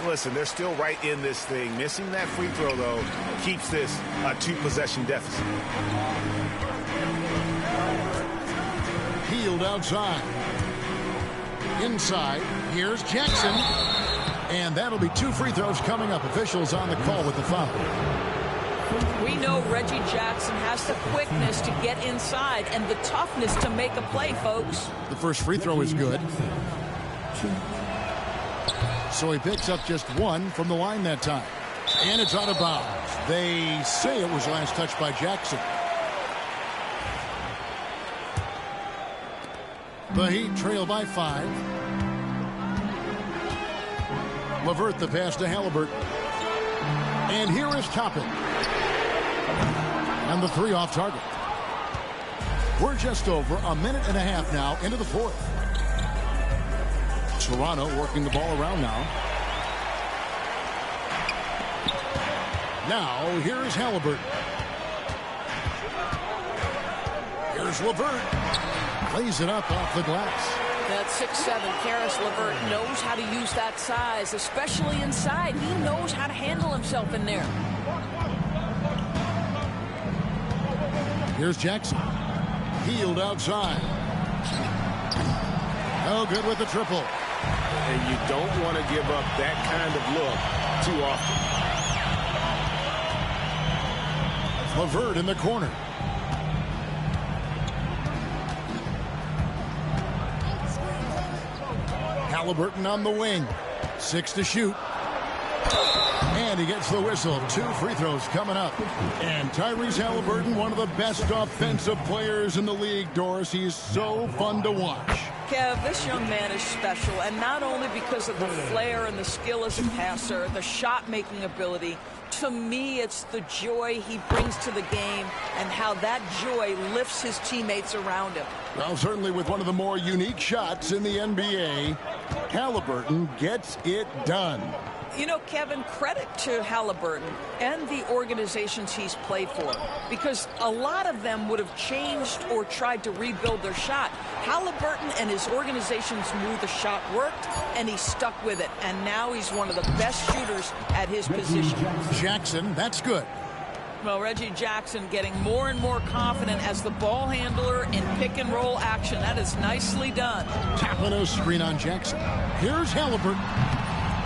Listen, they're still right in this thing. Missing that free throw, though, keeps this a 2-possession deficit. Healed outside. Inside, here's Jackson. And that'll be 2 free throws coming up. Officials on the call with the foul. We know Reggie Jackson has the quickness to get inside and the toughness to make a play, folks. The first free throw is good. So he picks up just 1 from the line that time. And it's out of bounds. They say it was last touched by Jackson. The Heat trail by 5. LeVert the pass to Halliburton. And here is Toppin. And the 3 off target. We're just over a minute and a half now into the fourth. Toronto working the ball around now. Now, here's Halliburton. Here's LeVert. Plays it up off the glass. That 6'7" Karis LeVert knows how to use that size, especially inside. He knows how to handle himself in there. Here's Jackson. Healed outside. No good with the triple. And you don't want to give up that kind of look too often. LeVert in the corner. Halliburton on the wing. 6 to shoot. And he gets the whistle. 2 free throws coming up. And Tyrese Halliburton, one of the best offensive players in the league, Doris. He's so fun to watch. Kev, this young man is special, and not only because of the flair and the skill as a passer, the shot-making ability. To me, it's the joy he brings to the game and how that joy lifts his teammates around him. Well, certainly with one of the more unique shots in the NBA, Halliburton gets it done. You know, Kevin, credit to Halliburton and the organizations he's played for, because a lot of them would have changed or tried to rebuild their shot. Halliburton and his organizations knew the shot worked, and he stuck with it. And now he's one of the best shooters at his position. Jackson, that's good. Well, Reggie Jackson getting more and more confident as the ball handler in pick-and-roll action. That is nicely done. Tapping a screen on Jackson. Here's Halliburton.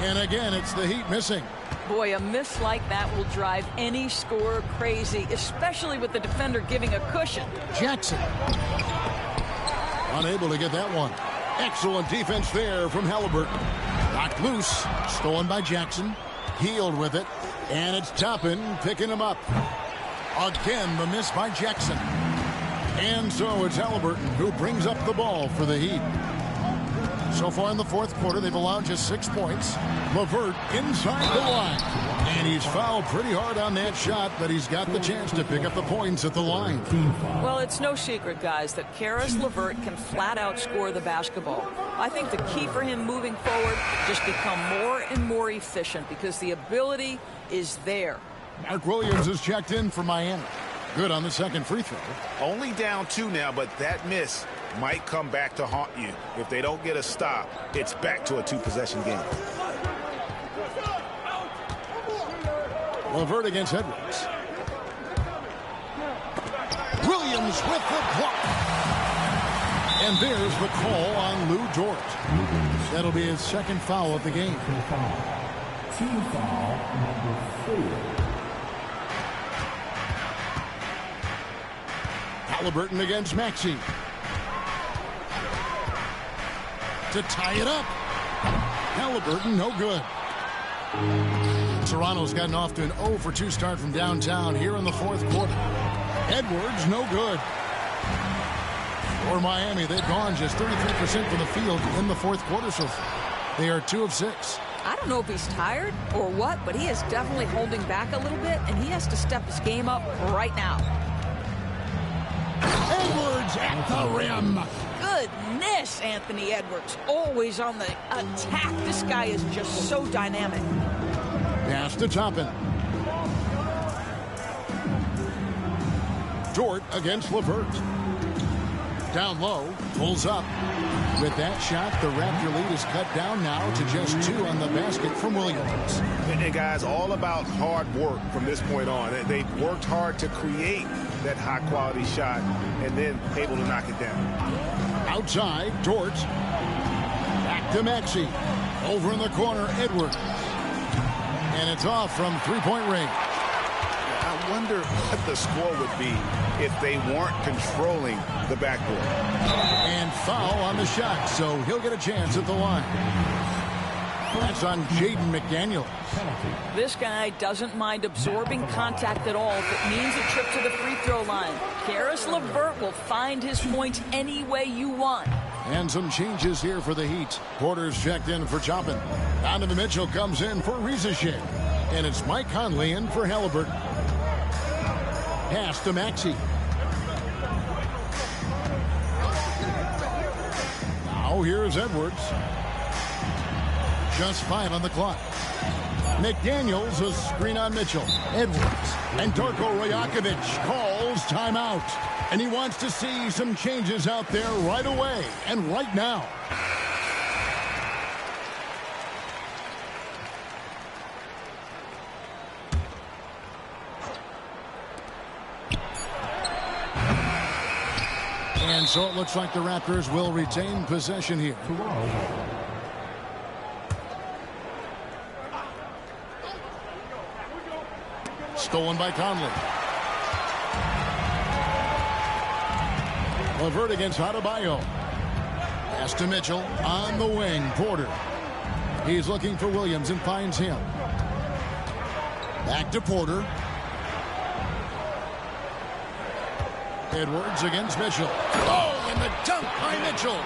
And again, it's the Heat missing. Boy, a miss like that will drive any scorer crazy, especially with the defender giving a cushion. Jackson. Unable to get that one. Excellent defense there from Halliburton. Knocked loose. Stolen by Jackson. Healed with it. And it's Toppin picking him up. Again, the miss by Jackson. And so it's Halliburton who brings up the ball for the Heat. So far in the fourth quarter, they've allowed just 6 points. LeVert inside the line. And he's fouled pretty hard on that shot, but he's got the chance to pick up the points at the line. Well, it's no secret, guys, that Karis LeVert can flat out score the basketball. I think the key for him moving forward, just become more and more efficient because the ability is there. Mark Williams has checked in for Miami. Good on the second free throw. Only down 2 now, but that miss might come back to haunt you. If they don't get a stop, it's back to a 2-possession game. LeVert against Edwards. Williams with the block. And there's the call on Lou Dort. That'll be his second foul of the game. Team foul number 4. Halliburton against Maxey. To tie it up. Halliburton, no good. Toronto's gotten off to an 0-for-2 start from downtown here in the fourth quarter. Edwards, no good. For Miami, they've gone just 33% from the field in the fourth quarter, so they are 2 of 6. I don't know if he's tired or what, but he is definitely holding back a little bit, and he has to step his game up right now. Edwards at the rim. Goodness, Anthony Edwards, always on the attack. This guy is just so dynamic. Pass to Toppin. Dort against LeVert. Down low, pulls up. With that shot, the Raptor lead is cut down now to just 2 on the basket from Williams. And guys, all about hard work from this point on. They've worked hard to create that high-quality shot and then able to knock it down. Outside, Dort. Back to Maxey. Over in the corner, Edwards. And it's off from three-point range. I wonder what the score would be if they weren't controlling the backboard. And foul on the shot, so he'll get a chance at the line. That's on Jaden McDaniels. This guy doesn't mind absorbing contact at all if it means a trip to the free throw line. Karis LeVert will find his points any way you want. And some changes here for the Heat. Porter's checked in for Choppin. Donovan Mitchell comes in for Riesesheim. And it's Mike Conley in for Halliburton. Pass to Maxey. Now here's Edwards. Just 5 on the clock. McDaniels, a screen on Mitchell. Edwards. And Darko Rajakovic calls timeout. And he wants to see some changes out there right away and right now. And so it looks like the Raptors will retain possession here. Stolen by Conley. LeVert against Adebayo. Pass to Mitchell on the wing. Porter. He's looking for Williams and finds him. Back to Porter. Edwards against Mitchell. Oh, and the dunk by Mitchell.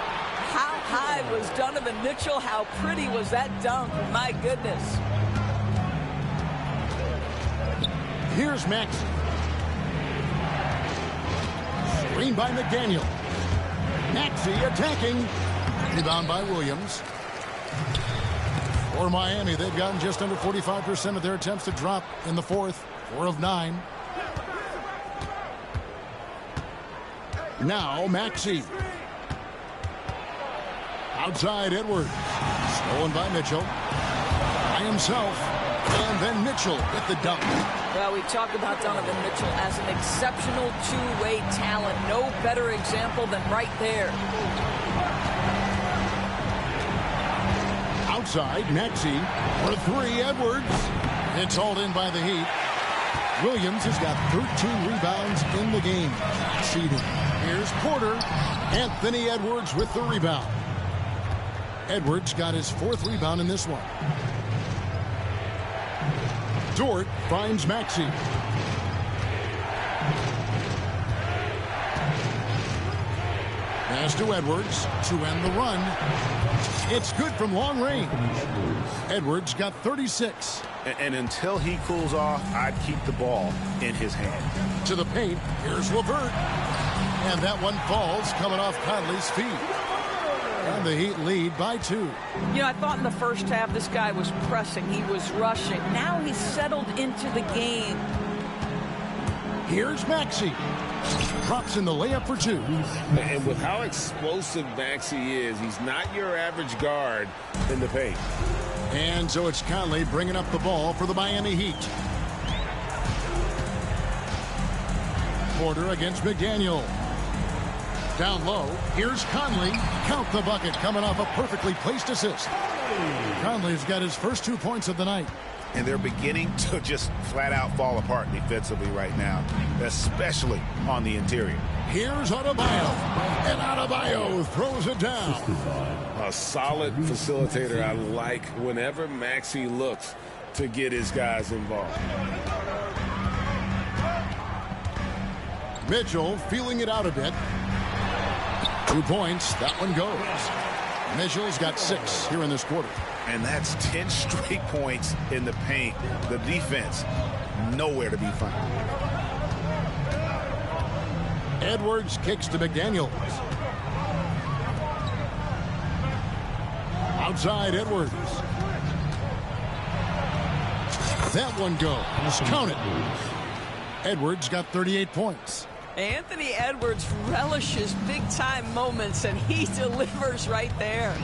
How high was Donovan Mitchell? How pretty was that dunk? My goodness. Here's Maxey. Screen by McDaniel. Maxey attacking. Rebound by Williams. For Miami, they've gotten just under 45% of their attempts to drop in the fourth. 4 of 9. Now Maxey. Outside Edwards. Stolen by Mitchell. By himself. And then Mitchell with the dunk. Well, we talk about Donovan Mitchell as an exceptional two-way talent. No better example than right there. Outside, Maxey for 3, Edwards. It's hauled in by the Heat. Williams has got 13 rebounds in the game. Seeding. Here's Porter. Anthony Edwards with the rebound. Edwards got his 4th rebound in this one. Dort finds Maxey. Pass to Edwards to end the run. It's good from long range. Edwards got 36. And until he cools off, I'd keep the ball in his hand. To the paint, here's LeVert. And that one falls coming off Conley's feet. And the Heat lead by 2. You know, I thought in the first half this guy was pressing. He was rushing. Now he's settled into the game. Here's Maxey. Drops in the layup for 2. And with how explosive Maxey is, he's not your average guard in the paint. And so it's Conley bringing up the ball for the Miami Heat. Porter against McDaniel. Down low, here's Conley. Count the bucket coming off a perfectly placed assist. Conley's got his first 2 points of the night. And they're beginning to just flat out fall apart defensively right now, especially on the interior. Here's Adebayo. And Adebayo throws it down. A solid facilitator. I like whenever Maxey looks to get his guys involved. Mitchell feeling it out a bit. 2 points. That one goes. Mitchell's got 6 here in this quarter. And that's 10 straight points in the paint. The defense, nowhere to be found. Edwards kicks to McDaniels. Outside Edwards. That one goes. Count it. Edwards got 38 points. Anthony Edwards relishes big-time moments, and he delivers right there.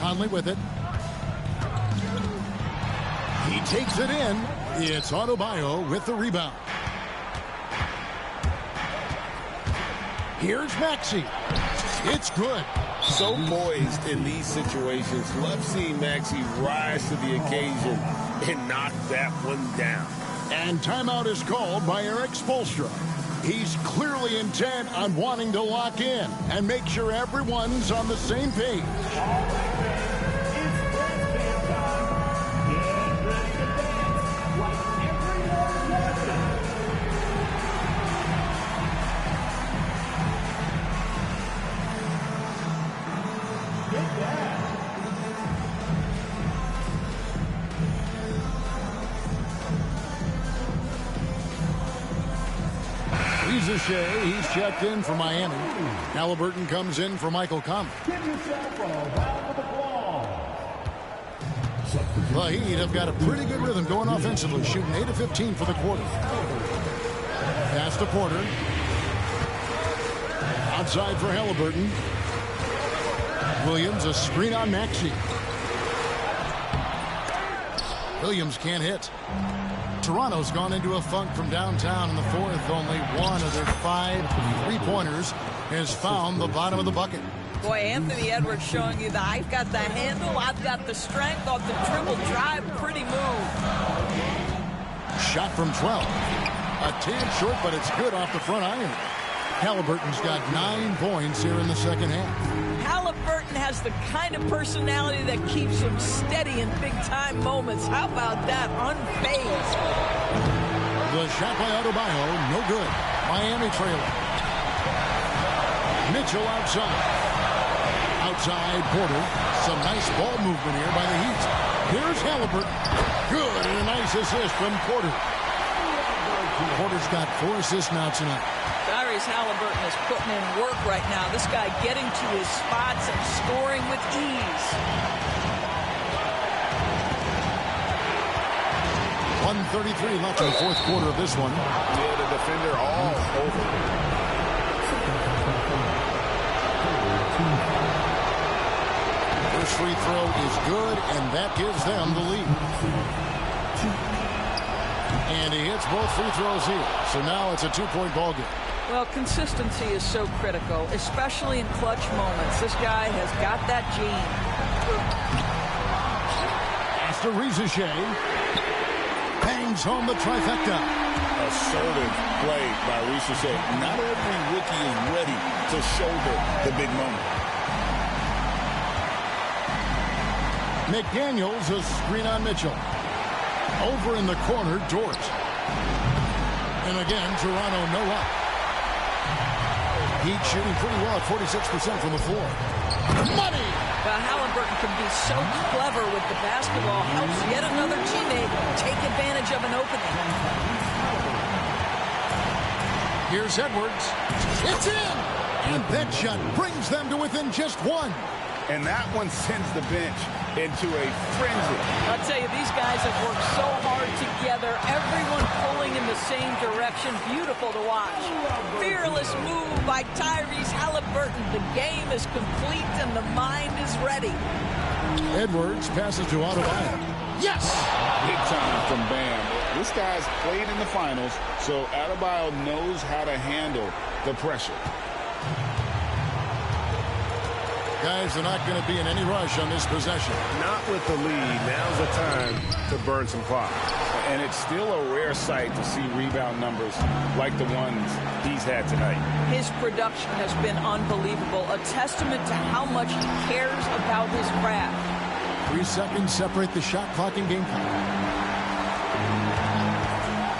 Conley with it. He takes it in. It's Adebayo with the rebound. Here's Maxey. It's good. So poised in these situations. Love seeing Maxey rise to the occasion and knock that one down. And timeout is called by Eric Spoelstra. He's clearly intent on wanting to lock in and make sure everyone's on the same page. He's checked in for Miami. Halliburton comes in for Michael Conley. The Heat have got a pretty good rhythm going offensively, shooting 8 of 15 for the quarter. Pass to Porter. Outside for Halliburton. Williams, a screen on Maxey. Williams can't hit. Toronto's gone into a funk from downtown in the fourth. Only one of their 5 three-pointers has found the bottom of the bucket. Boy, Anthony Edwards showing you that I've got the handle, I've got the strength off the dribble drive. Pretty move. Shot from 12. A tad short, but it's good off the front iron. Halliburton's got 9 points here in the second half. Halliburton has the kind of personality that keeps him steady in big-time moments. How about that? Unfazed. The shot by Adebayo, no good. Miami trailing. Mitchell outside. Outside Porter. Some nice ball movement here by the Heat. Here's Halliburton. Good, and a nice assist from Porter. Porter's got 4 assists now tonight. Tyrese Halliburton is putting in work right now. This guy getting to his spots and scoring with ease. 1:33 left in the fourth quarter of this one. Yeah, the defender all over. First free throw is good, and that gives them the lead. And he hits both free throws here. So now it's a 2-point ball game. Well, consistency is so critical, especially in clutch moments. This guy has got that gene. After Rizachet bangs home the trifecta. Assertive play by Rizachet. Not every rookie is ready to shoulder the big moment. McDaniels, a screen on Mitchell. Over in the corner, Dort. And again, Toronto no up. Heat shooting pretty well at 46% from the floor. Money! Well, Halliburton can be so clever with the basketball. Helps yet another teammate take advantage of an opening. Here's Edwards. It's in! And that shot brings them to within just 1. And that one sends the bench into a frenzy. I'll tell you, these guys have worked so hard together. Everyone pulling in the same direction. Beautiful to watch. Fearless move by Tyrese Halliburton. The game is complete and the mind is ready. Edwards passes to Adebayo. Yes! Big time from Bam. This guy's played in the finals, so Adebayo knows how to handle the pressure. Guys, they're not going to be in any rush on this possession. Not with the lead. Now's the time to burn some clock. And it's still a rare sight to see rebound numbers like the ones he's had tonight. His production has been unbelievable. A testament to how much he cares about his craft. 3 seconds separate the shot clock and game clock.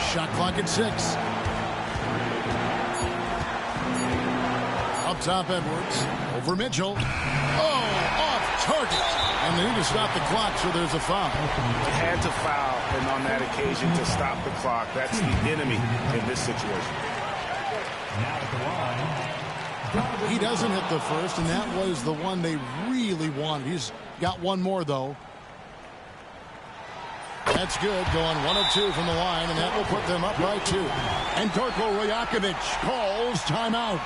Shot clock at 6. Up top, Edwards. Over Mitchell. Oh, off target. And they need to stop the clock, so there's a foul. Had to foul, and on that occasion to stop the clock. That's the enemy in this situation. He doesn't hit the first, and that was the one they really wanted. He's got one more, though. that's good. Going 1 of 2 from the line, and that will put them up by 2. And Darko Rajakovic calls timeout.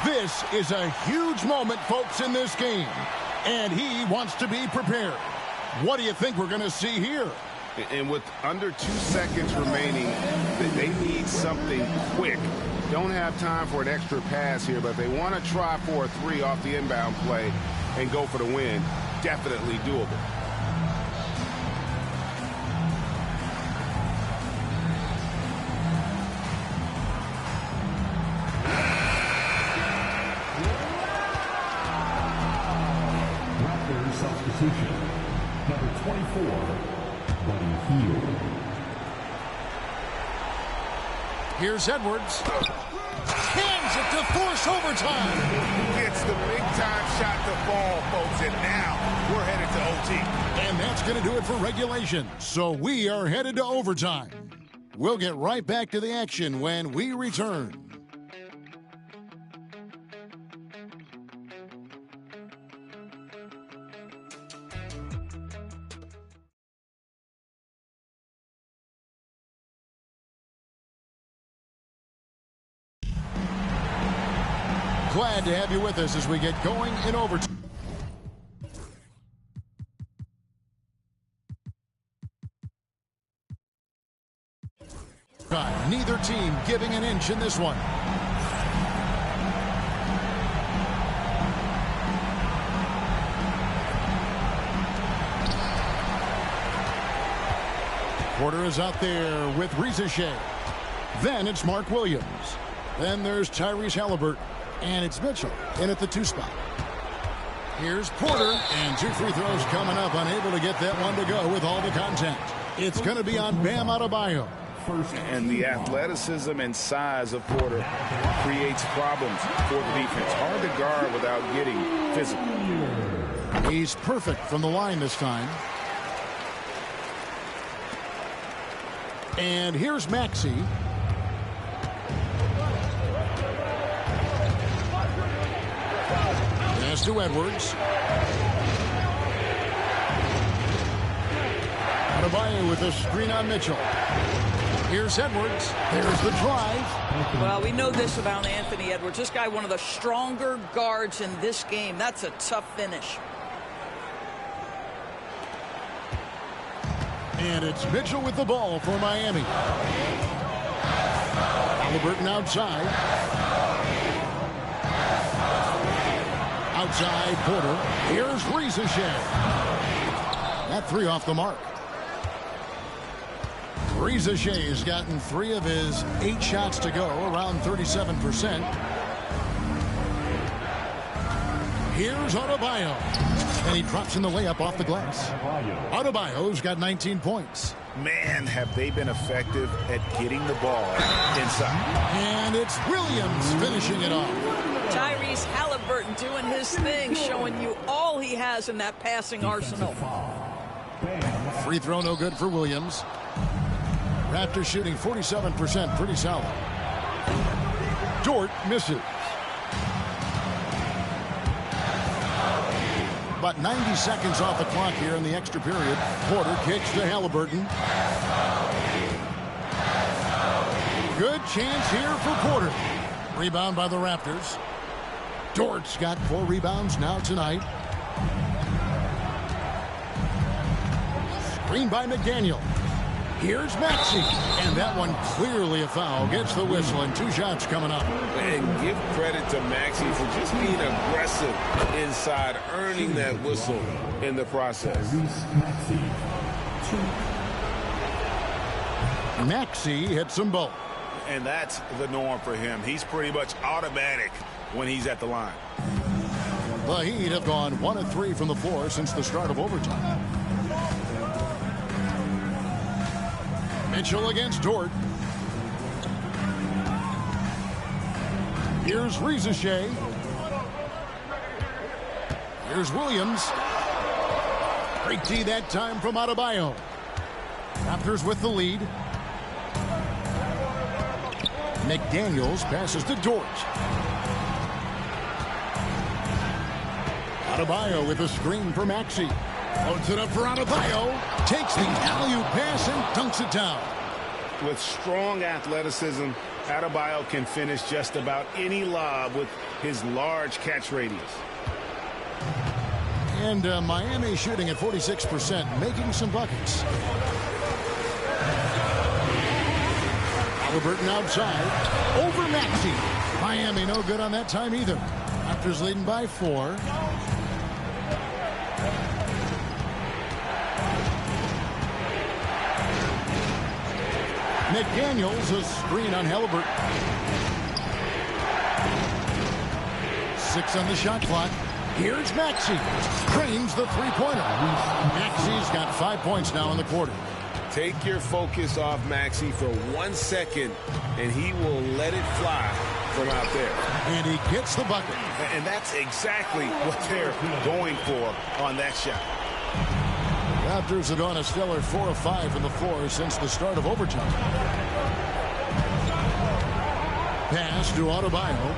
This is a huge moment, folks, in this game. And he wants to be prepared. What do you think we're going to see here? And with under 2 seconds remaining, they need something quick. Don't have time for an extra pass here, but they want to try for a 3 off the inbound play and go for the win. Definitely doable. Raptors substitution. Number 24, Buddy Hield. Here's Edwards. Hands it to force overtime. Gets the big-time shot to fall, folks, and now we're headed to OT. And that's going to do it for regulation. So we are headed to overtime. We'll get right back to the action when we return. Glad to have you with us as we get going in overtime. Neither team giving an inch in this one. Porter is out there with Rizachet. Then it's Mark Williams. Then there's Tyrese Halliburton. And it's Mitchell in at the 2 spot. Here's Porter, and 2 free throws coming up, unable to get that one to go with all the contact. It's going to be on Bam Adebayo. And the athleticism and size of Porter creates problems for the defense. Hard to guard without getting physical. He's perfect from the line this time. And here's Maxey. To Edwards. Adebayo with a screen on Mitchell. Here's Edwards. There's the drive. Well, we know this about Anthony Edwards. This guy, one of the stronger guards in this game. That's a tough finish. And it's Mitchell with the ball for Miami. Halliburton outside. Outside Porter. Here's Rizachet. That 3 off the mark. Rizachet has gotten 3 of his 8 shots to go, around 37%. Here's Adebayo. And he drops in the layup off the glass. Adebayo's got 19 points. Man, have they been effective at getting the ball inside. And it's Williams finishing it off. Tyrese Halliburton doing his thing, showing you all he has in that passing arsenal. Free throw no good for Williams. Raptors shooting 47%, pretty solid. Dort misses. About 90 seconds off the clock here in the extra period. Porter kicks to Halliburton. Good chance here for Porter. Rebound by the Raptors. Dort's got 4 rebounds now tonight. Screen by McDaniel. Here's Maxey. And that one clearly a foul. Gets the whistle and 2 shots coming up. And give credit to Maxey for just being aggressive inside, earning that whistle in the process. Maxey hits them both. And that's the norm for him. He's pretty much automatic when he's at the line. The Heat have gone 1 of 3 from the floor since the start of overtime. Mitchell against Dort. Here's Rizachet. Here's Williams. Great D that time from Adebayo. Raptors with the lead. McDaniels passes to Dort. Adebayo with a screen for Maxey. Loads it up for Adebayo. Takes the alley-oop pass and dunks it down. With strong athleticism, Adebayo can finish just about any lob with his large catch radius. And Miami shooting at 46%, making some buckets. Halliburton outside. Over Maxey. Miami no good on that time either. Raptors leading by 4. McDaniels, a screen on Halliburton. 6 on the shot clock. Here's Maxey. Trains the three-pointer. Maxey's got 5 points now in the quarter. Take your focus off Maxey for 1 second, and he will let it fly from out there. And he gets the bucket. And that's exactly what they're going for on that shot. Raptors have gone a stellar 4 of 5 from the floor since the start of overtime. Pass to Adebayo.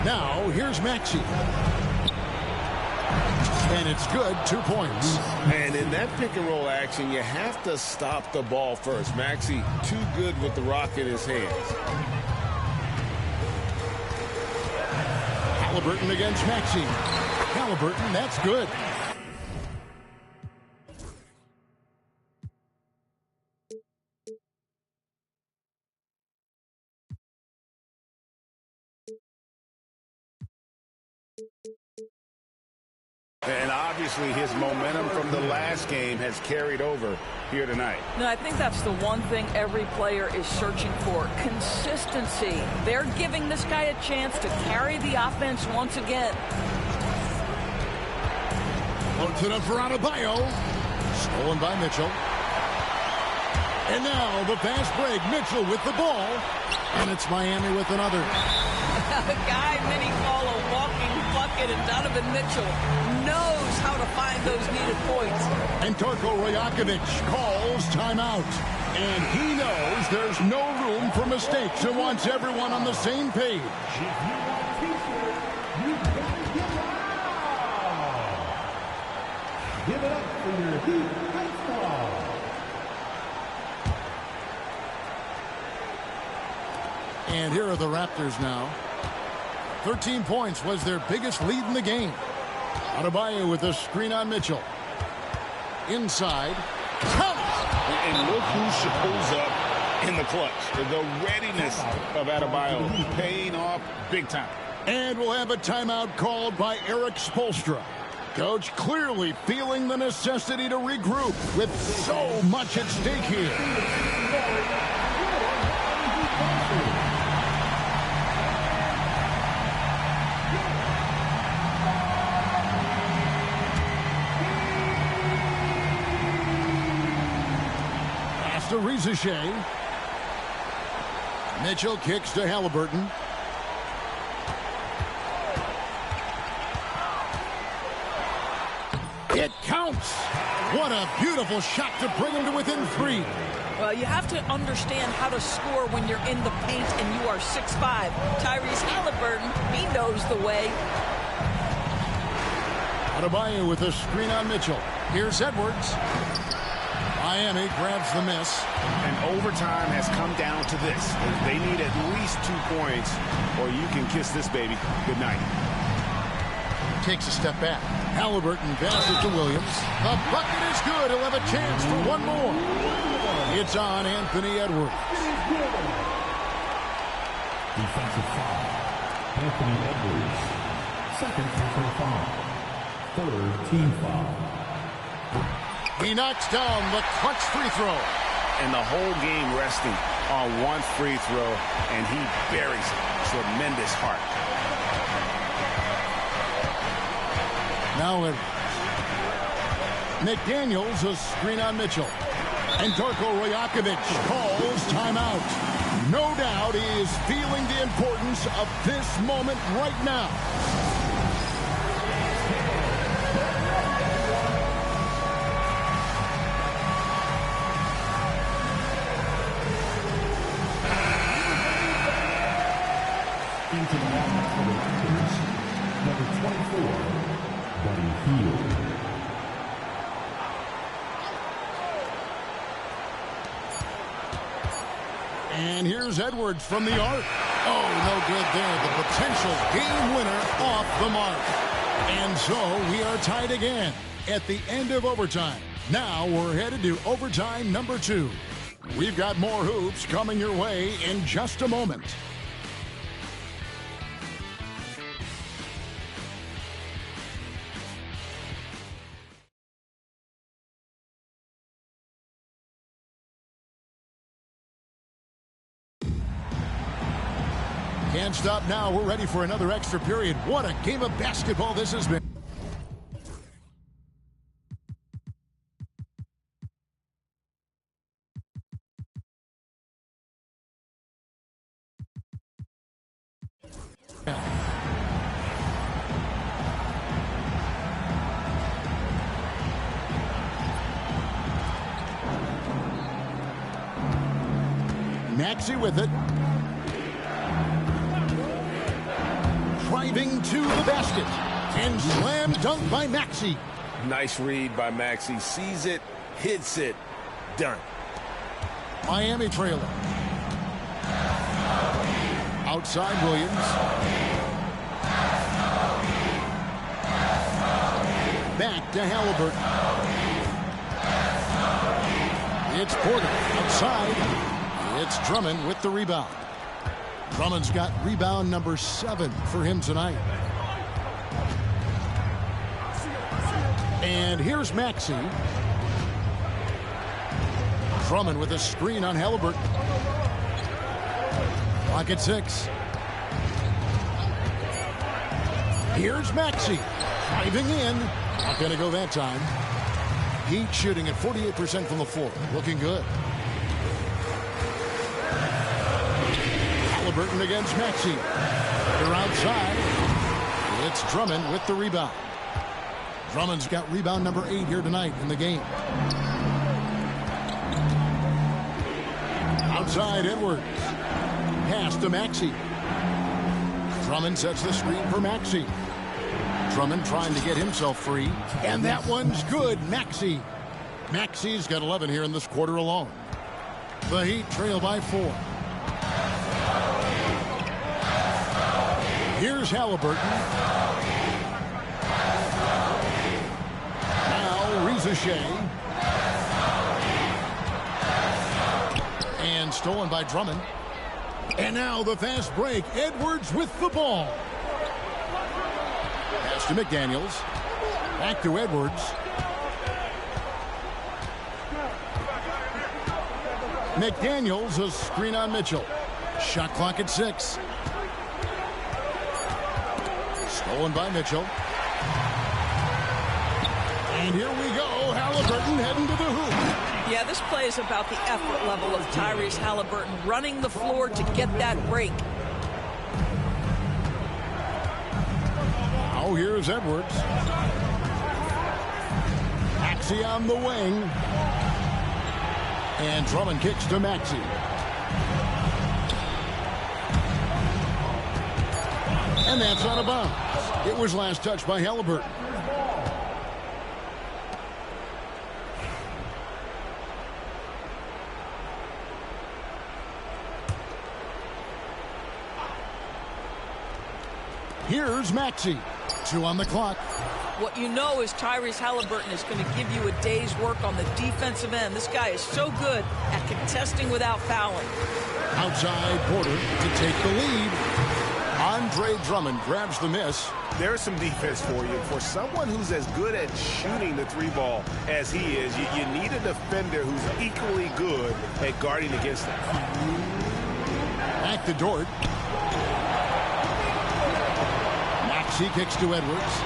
Now, here's Maxey. And it's good, 2 points. And in that pick-and-roll action, you have to stop the ball first. Maxey too good with the rock in his hands. Halliburton against Maxey. Halliburton, that's good. And obviously his momentum from the last game has carried over here tonight. No, I think that's the one thing every player is searching for. Consistency. They're giving this guy a chance to carry the offense once again. Loads it up for Adebayo. Stolen by Mitchell. And now the fast break. Mitchell with the ball. And it's Miami with another. The guy many call a walking bucket, and Donovan Mitchell knows how to find those needed points. And Torko Rajakovic calls timeout. And he knows there's no room for mistakes and wants everyone on the same page. Give it up for your Heat baseball. And here are the Raptors now. 13 points was their biggest lead in the game. Adebayo with a screen on Mitchell. Inside. And look who shows up in the clutch. The readiness of Adebayo paying off big time. And we'll have a timeout called by Eric Spoelstra. Coach clearly feeling the necessity to regroup with so much at stake here. Pass to Rizichet. Mitchell kicks to Halliburton. It counts. What a beautiful shot to bring him to within 3. Well, you have to understand how to score when you're in the paint and you are 6'5". Tyrese Halliburton, he knows the way. Adebayo with a screen on Mitchell. Here's Edwards. Miami grabs the miss. And overtime has come down to this. They need at least 2 points, or you can kiss this baby goodnight. Takes a step back. Halliburton passes to Williams. The bucket is good. He'll have a chance for one more. It's on Anthony Edwards. Defensive foul. Anthony Edwards. Second personal foul. Third team foul. He knocks down the clutch free throw. And the whole game resting on one free throw, and he buries it. Tremendous heart. Now Edwards. McDaniels, a screen on Mitchell. And Torko Rajakovic calls timeout. No doubt he is feeling the importance of this moment right now. Into the lineup for the Raptors, number 24, field. And here's Edwards from the arc. Oh, no good there. The potential game winner off the mark. And so we are tied again at the end of overtime. Now we're headed to overtime number 2. We've got more hoops coming your way in just a moment. Can't stop now. We're ready for another extra period. What a game of basketball this has been. Maxey with it. Driving to the basket. And slam dunk by Maxey. Nice read by Maxey. Sees it, hits it, done. Miami trailer. Outside Williams. Back to Halliburton. It's Porter outside. It's Drummond with the rebound. Drummond's got rebound number 7 for him tonight. And here's Maxey. Drummond with a screen on Halliburton. Clock at 6. Here's Maxey. Driving in. Not going to go that time. Heat shooting at 48% from the floor. Looking good. Halliburton against Maxey. They're outside. It's Drummond with the rebound. Drummond's got rebound number 8 here tonight in the game. Outside Edwards. Pass to Maxey. Drummond sets the screen for Maxey. Drummond trying to get himself free. And that one's good. Maxey. Maxey's got 11 here in this quarter alone. The Heat trail by 4. Here's Halliburton. Now Ricochet. And stolen by Drummond. And now the fast break. Edwards with the ball. Pass to McDaniels. Back to Edwards. McDaniels, a screen on Mitchell. Shot clock at 6. Stolen by Mitchell. And here we go. Halliburton heading to the hoop. Yeah, this play is about the effort level of Tyrese Halliburton running the floor to get that break. Now here's Edwards. Maxey on the wing. And Drummond kicks to Maxey. And that's out of bounds. It was last touched by Halliburton. Here's Maxey. 2 on the clock. What you know is Tyrese Halliburton is going to give you a day's work on the defensive end. This guy is so good at contesting without fouling. Outside Porter to take the lead. Andre Drummond grabs the miss. There's some defense for you. For someone who's as good at shooting the 3 ball as he is, you need a defender who's equally good at guarding against him. Back to Dort. Maxey kicks to Edwards.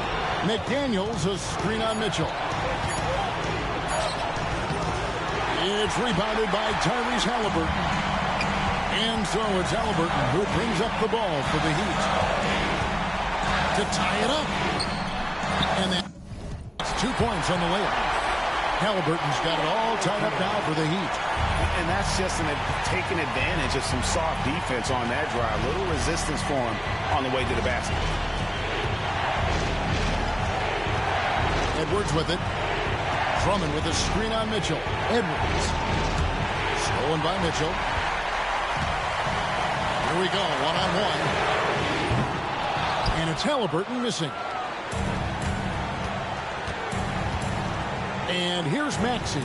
McDaniels, a screen on Mitchell. It's rebounded by Tyrese Halliburton. And so it's Halliburton who brings up the ball for the Heat to tie it up. And that's 2 points on the layup. Halliburton's got it all tied up now for the Heat. And that's just taking advantage of some soft defense on that drive. Little resistance for him on the way to the basket. Edwards with it. Drummond with a screen on Mitchell. Edwards. Stolen by Mitchell. Here we go, one-on-one. And it's Halliburton missing. And here's Maxey.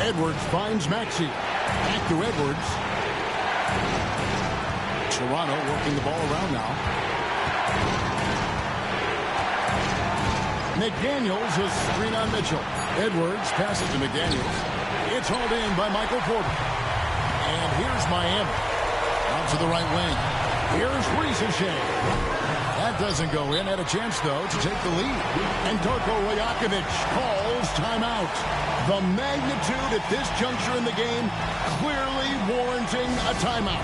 Edwards finds Maxey. Back to Edwards. Toronto working the ball around now. McDaniels, a screen on Mitchell. Edwards passes to McDaniels. It's hauled in by Michael Porter. And here's Miami. Out to the right wing. Here's Riesenshay. That doesn't go in. Had a chance, though, to take the lead. And Darko Rajakovic calls timeout. The magnitude at this juncture in the game clearly warranting a timeout.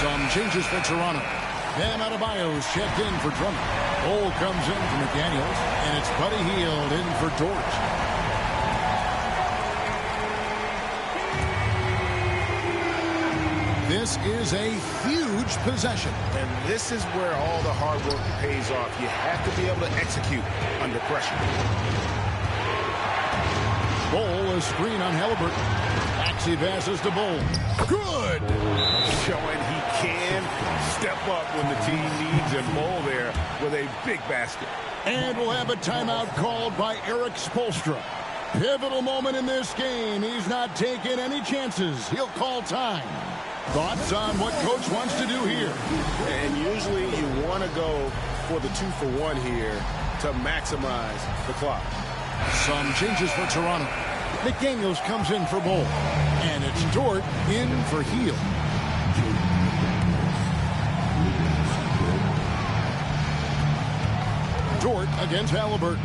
Some changes for Toronto. Bam Adebayo's checked in for Drummond. Cole comes in for McDaniels, and it's Buddy Hield in for Dort. This is a huge possession. And this is where all the hard work pays off. You have to be able to execute under pressure. Bol, a screen on Halliburton. Maxey passes to Bol. Good! Showing he can step up when the team needs him. Bol there with a big basket. And we'll have a timeout called by Eric Spoelstra. Pivotal moment in this game. He's not taking any chances. He'll call time. Thoughts on what coach wants to do here? And usually you want to go for the 2-for-1 here to maximize the clock. Some changes for Toronto. McDaniels comes in for Bol. And it's Dort in for Hield. Dort against Halliburton.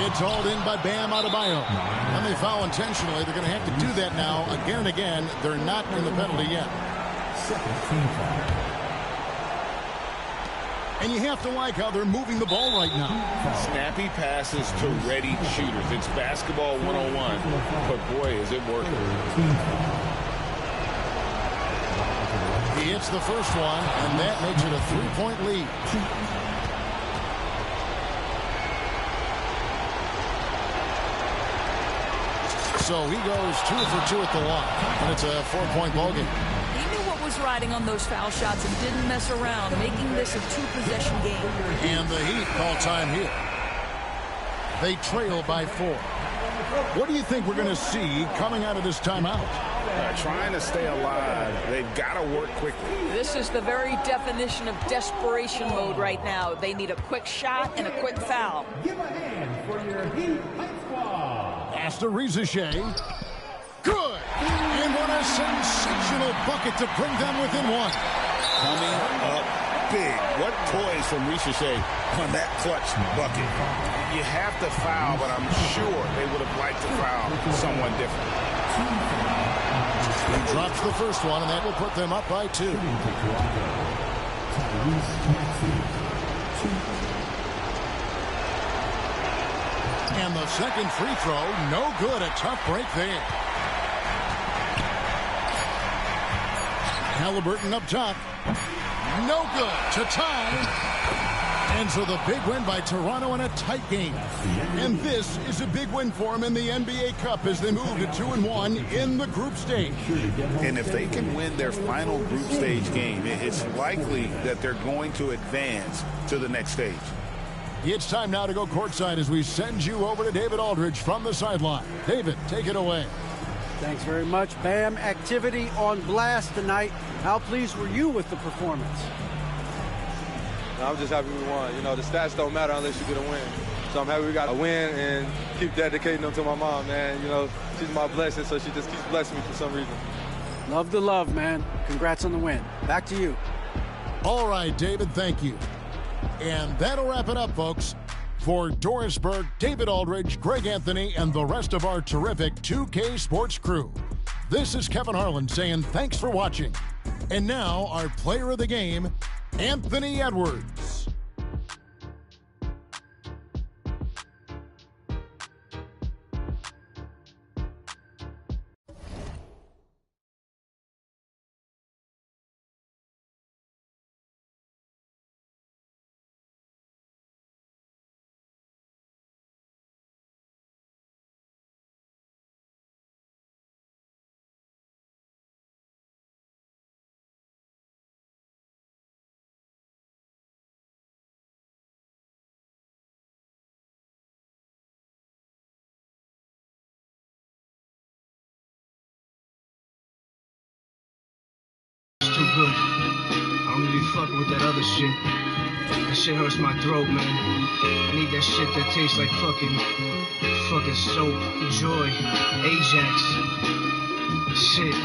It's hauled in by Bam Adebayo. When they foul intentionally, they're going to have to do that now again and again. They're not in the penalty yet. And you have to like how they're moving the ball right now. Snappy passes to ready shooters. It's basketball 101, but boy, is it working. He hits the first one, and that makes it a 3-point lead. So he goes 2 for 2 at the line, and it's a 4-point ball game. He knew what was riding on those foul shots and didn't mess around, making this a 2-possession game. And the Heat call time here. They trail by 4. What do you think we're going to see coming out of this timeout? Trying to stay alive. They've got to work quickly. This is the very definition of desperation mode right now. They need a quick shot and a quick foul. Give a hand for your Heat squad. Pass to Riesenshay. Good! And what a sensational bucket to bring them within 1. Coming up big. What poise from Riesenshay on that clutch bucket. You have to foul, but I'm sure they would have liked to foul someone different. He drops the first one, and that will put them up by 2. And the second free throw, no good. A tough break there. Halliburton up top. No good to tie. And so the big win by Toronto in a tight game. And this is a big win for them in the NBA Cup as they move to 2-1 in the group stage. And if they can win their final group stage game, it's likely that they're going to advance to the next stage. It's time now to go courtside as we send you over to David Aldridge from the sideline. David, take it away. Thanks very much, Bam. Activity on blast tonight. How pleased were you with the performance? I'm just happy we won. You know, the stats don't matter unless you get a win. So I'm happy we got a win and keep dedicating them to my mom, man. You know, she's my blessing, so she just keeps blessing me for some reason. Love the love, man. Congrats on the win. Back to you. All right, David, thank you. And that'll wrap it up, folks. For Doris Burke, David Aldridge, Greg Anthony, and the rest of our terrific 2K Sports crew, this is Kevin Harlan saying thanks for watching. And now, our player of the game, Anthony Edwards. good. I don't be fucking with that other shit. That shit hurts my throat, man. I need that shit that tastes like fucking soap, Joy, Ajax. Shit.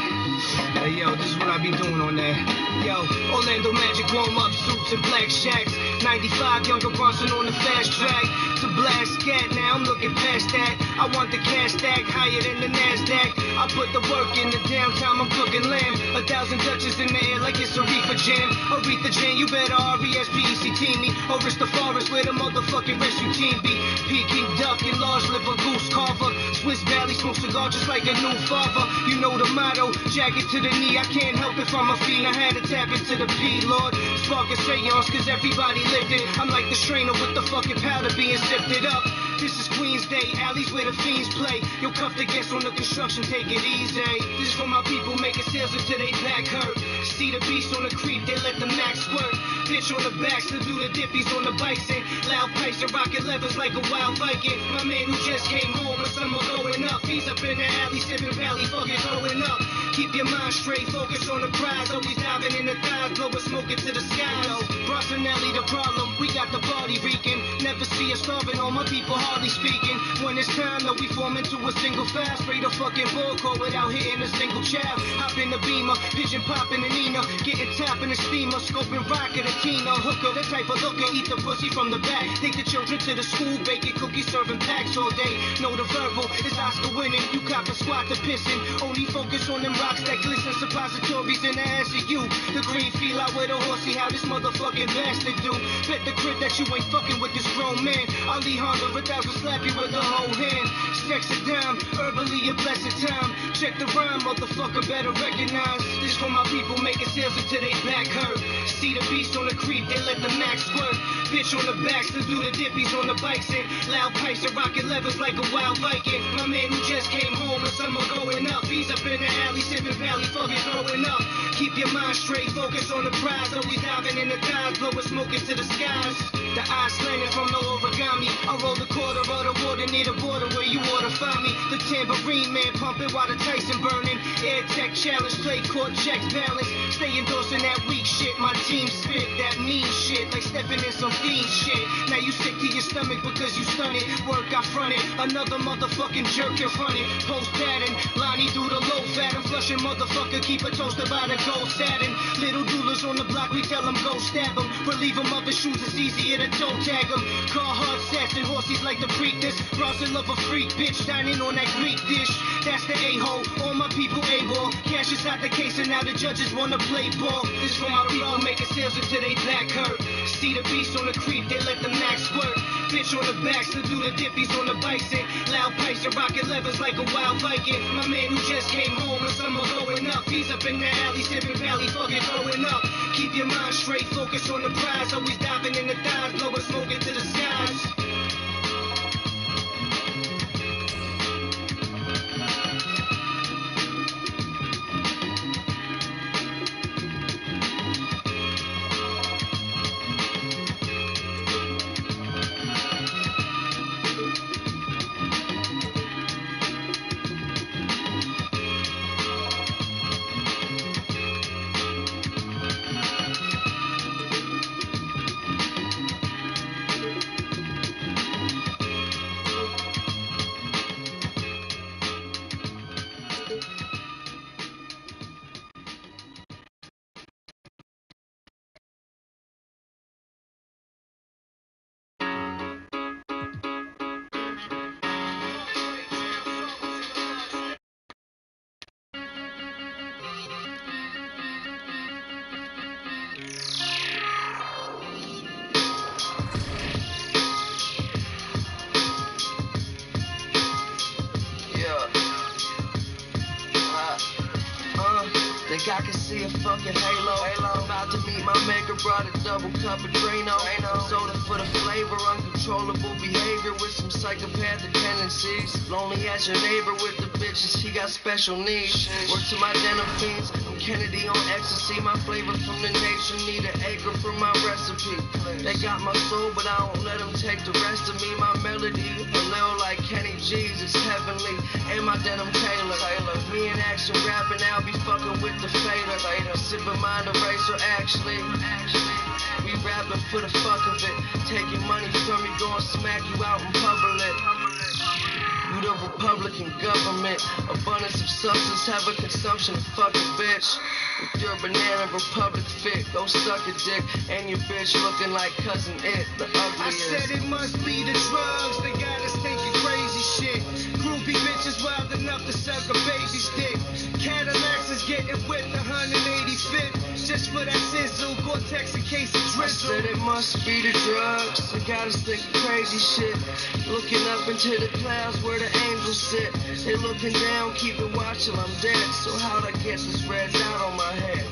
Hey, yo, this is what I be doing on that. Yo, Orlando Magic warm-up suits and black shacks. 95, younger Bronson on the fast track. To blast scat, now I'm looking past that. I want the cash stack higher than the NASDAQ. I put the work in the downtime, I'm cooking lamb. 1,000 Dutches in the air like it's a reefer jam. Aretha Jam, you better R-E-S-P-E-C-T me. Or risk the forest where the motherfucking rescue team be. Peking duck and large liver goose carver. Swiss Valley smoke cigar just like a new father. You know the motto, jacket to the knee. I can't help if I'm a fiend. I had to tap into the P, Lord. Spark a seance, cause everybody lived it. I'm like the strainer with the fucking powder being sifted up. This is Queen's Day, alleys where the fiends play. Yo, cuff the guests on the construction, take it easy. This is for my people making sales until they back hurt. See the beast on the creep, they let the max squirt. Bitch on the back, still do the dippies on the bikes and loud pipes and rocket levers like a wild Viking. My man who just came home, the summer going up. He's up in the alley, sipping Valley, fucking throwing up. Keep your mind straight, focus on the prize. Always diving in the thighs, blowing smoke into the skies. Brossinelli the problem, we got the party reeking. Never see us starving, all my people hardly speaking. When it's time, though, we form into a single file. Straight a fucking bull call without hitting a single child. Hop in the Beamer, pigeon popping the Nina. Getting tapped in the steamer, scoping rocket a Tina. Hooker, the type of looker, eat the pussy from the back. Take the children to the school, baking cookies, serving packs all day. Know the verbal, it's Oscar winning. You cop a squat to pissing. Only focus on them rocks that glisten, suppositories in the ass of you. The green feel out with a horsey, how this motherfucking bastard do. Bet the crib that you ain't fucking with this grown man. Ali Honda, 1,000 slap you with the whole hand. Sex a dime, herbally a blessed time. Check the rhyme, motherfucker, better recognize. This for my people making sales until they back hurt. See the beast on the creep, they let the max squirt. Bitch on the back, still do the dippies on the bikes and loud pipes and rocket levers like a wild Viking. My man who just came home, the summer going up. He's up in the alley, sipping Valley, fucking throwing up. Keep your mind straight, focus on the prize. Always diving in the thighs, blowing smoke into the skies. The eyes slanted from the origami. I roll the quarter of the water near the border where you ought to find me. The tambourine man pumping while the Tyson burning. Air tech challenge, play court checks balance. Stay endorsing that weak shit. My team spit that mean shit like stepping in some fiend shit. Now you sick to your stomach because you stunted. Work I fronted, another motherfucking jerk in front it. Post pattern, Lonnie do the low fat. I'm flushing motherfucker, keep a toaster by the gold satin. Little doulas on the block, we tell them go stab them. Relieve them of his shoes, it's easier to toe tag them. Car hard sets and horses like the Preakness. Bronson love a freak bitch, dining on that Greek dish. That's the a-hole, all my people A-ball. Cash is out the case and now the judges wanna play ball. This for my people making sales until they back hurt. See the beast on the creep, they let the max squirt. Bitch on the back, still do the dippies on the bikes and loud pipes and rocket levers like a wild Viking. My man who just came home, the summer going up. He's up in the alley, sipping Valley, fucking throwing up. Keep your mind straight, focus on the prize. Always diving in the thighs, blowing smoke into the skies. Think I can see a fucking halo. About to meet my maker, brought a double cup of Drano. Soda for the flavor, uncontrollable behavior with some psychopathic tendencies. Lonely as your neighbor with the bitches, he got special needs. Work to my denim fiends, I'm Kennedy on ecstasy. My flavor from the nation, need an acre for my recipe. They got my soul, but I don't let them take the rest of me. My melody, a little like Kenny G's, it's heavenly. And my denim Taylor. Me and Action rapping, I'll be fucking with the fader. elevator, sipping mind eraser. Actually, we rapping for the fuck of it. Taking money from you, gon' smack you out in public. You the Republican government. Abundance of substance, have a consumption of fucking bitch. With your banana republic fit, go suck a dick. And your bitch looking like cousin It, the ugliest. I said it must be the drugs, they got us thinking crazy shit. Groupie bitches wild enough to suck a baby's dick. Cadillacs is getting whipped 185th. Just for that sizzle, Gore-Tex in case of drizzle. I said it must be the drugs, they got us thinking crazy shit. Looking up into the clouds where the angels sit. They looking down, keeping watch till I'm dead. So how'd I get this red dot on my head?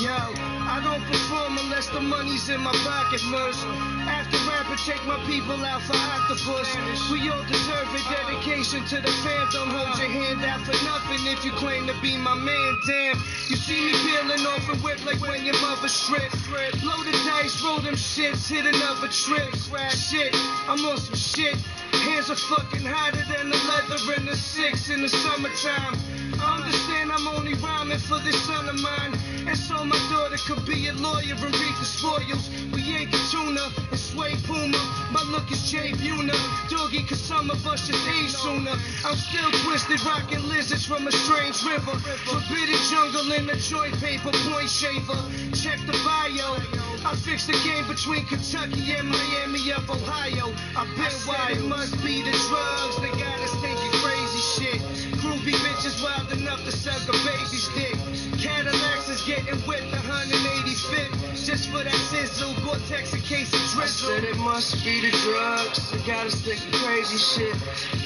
Yo, I don't perform unless the money's in my pocket first. After rapping, take my people out for octopus. We all deserve a dedication to the fam. Don't hold your hand out for nothing if you claim to be my man. Damn, you see me peeling off and whip like when your mother stripped. Blow the dice, roll them shits, hit another trip. Shit, I'm on some shit. Hands are fucking hotter than the leather in the 6 in the summertime. I understand I'm only rhyming for this son of mine. And so my daughter could be a lawyer and reap the spoils. We ain't the tuna and sway Puma. My look is Jay Buna. Doggy, cause some of us should age sooner. I'm still twisted, rocking lizards from a strange river. Forbidden jungle in the joint paper, point shaver. Check the bio. I fixed the game between Kentucky and Miami of Ohio. I've been wild. It must be the drugs, they got us thinking crazy shit. Groovy bitches wild enough to suck a baby's dick. Cadillacs is getting whipped 185th. Just for that sizzle, Gore-Tex in case of drizzle. I said it must be the drugs, they got us thinking crazy shit.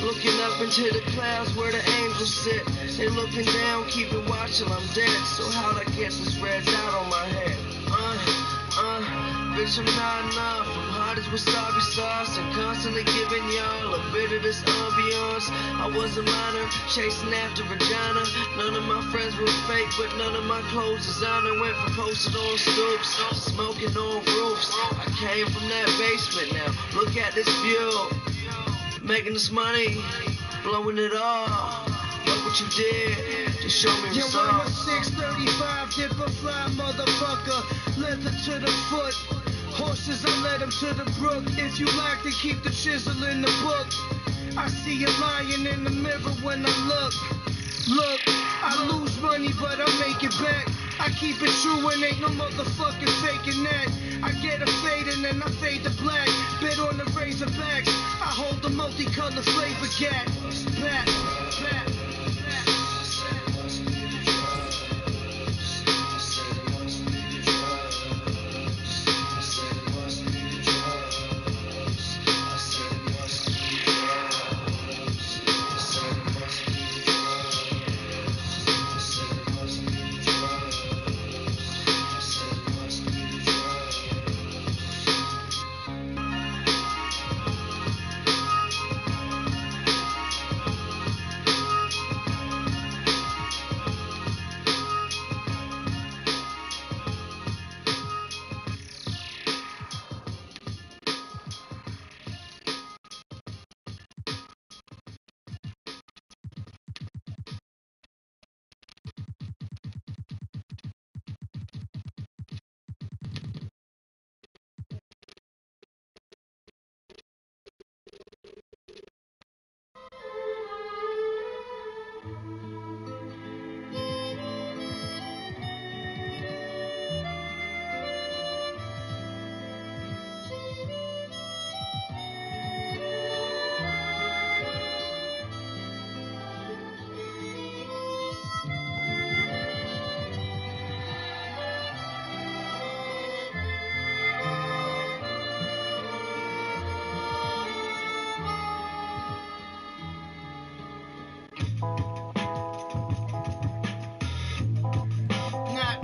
Looking up into the clouds where the angels sit. They looking down, keeping watch till I'm dead. So how'd I get this red dot on my head? Bitch, I'm not enough. I'm hot as wasabi sauce and constantly giving y'all a bit of this ambiance. I was a minor, chasing after vagina. None of my friends were fake, but none of my clothes designer. Went from posted on stoops, smoking on roofs. I came from that basement now. Look at this view. Making this money, blowing it all. Look what you did, just show me results. Yo, I'm a 635, dip a fly motherfucker. Leather to the foot. Horses, I led them to the brook. If you like to keep the chisel in the book. I see a lion in the mirror when I look. Look, I lose money, but I make it back. I keep it true and ain't no motherfucking faking that. I get a fade and then I fade to black. Bet on the Razorbacks. I hold the multicolored flavor gap. Back.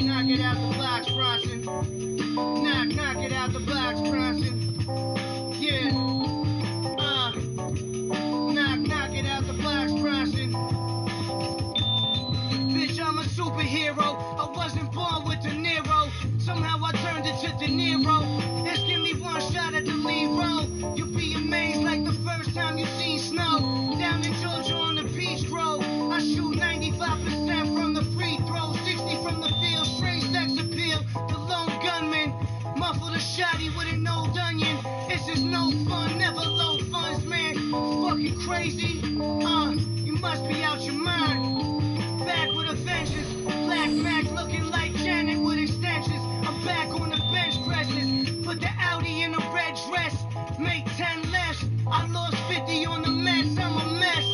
Knock it out the box, Bronson. Knock it out the box, Bronson. Yeah. Knock it out the box, Bronson. Bitch, I'm a superhero. I wasn't born with De Niro. Somehow I turned into De Niro. Just give me one shot at the lead role. You'll be amazed like the first time you seen snow. Down in Georgia on the beach road. I shoot 95% from the free throw, 60 from the You must be out your mind. Back with a vengeance. Black Mac looking like Janet with extensions. I'm back on the bench presses. Put the Audi in a red dress. Make 10 less. I lost 50 on the Mets. I'm a mess.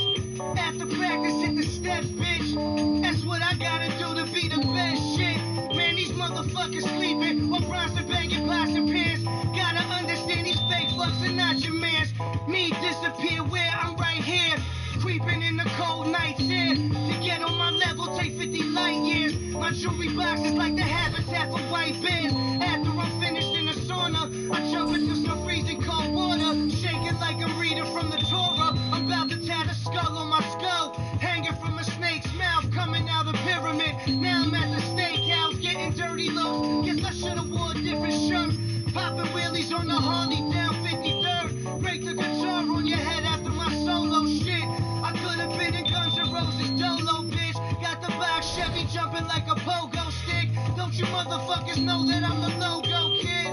After practice, hit the steps, bitch. That's what I gotta do to be the best shit. Man, these motherfuckers sleeping. While Bronson banging pots and pans. Gotta understand these fake fucks are not your mans. Me disappear where I'm right here. Creeping in the cold nights here. To get on my level, take 50 light years. My jewelry box is like the habitat for white bears. After I'm finished in the sauna, I jump into some freezing cold water. Shaking like I'm reading from the Torah. I'm about to tat a skull on my skull. Hanging from a snake's mouth, coming out of the pyramid. Now I'm at the steakhouse, getting dirty lows. Guess I should've wore a different shirt. Popping wheelies on the Harley down 53rd. Break the guitar on your head after my solo shit. I could've been in Guns N' Roses Dolo, bitch. Got the box Chevy jumping like a pogo stick. Don't you motherfuckers know that I'm the logo kid?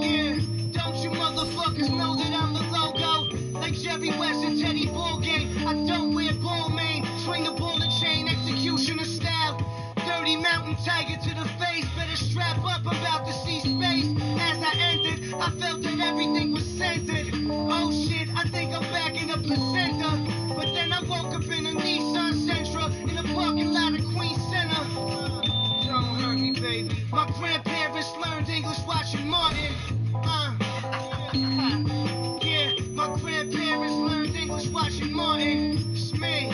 Yeah. Don't you motherfuckers know that I'm the logo? Like Jerry West and Teddy Ballgame. I don't wear ball main. Swing the ball and chain, executioner style. Dirty mountain tiger to the face. Better strap up, I'm about to see space. As I entered, I felt that everything was centered. Oh shit, I think I'm back in the placenta. But then I woke up in a Nissan Sentra in the parking lot of Queen Center. Don't hurt me, baby. My grandparents learned English watching Martin. Yeah, my grandparents learned English watching Martin. It's me.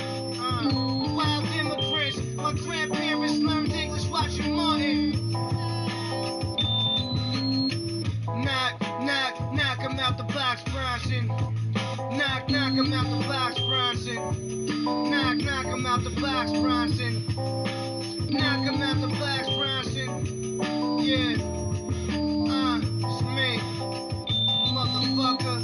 Wild immigrants. My grandparents learned English watching Martin. Knock, knock, knock 'em out the box, Bronson. Knock, knock 'em out the box, Bronson. Knock, knock 'em out the box, Bronson. Knock 'em out the box, Bronson. Yeah. It's me. Motherfucker.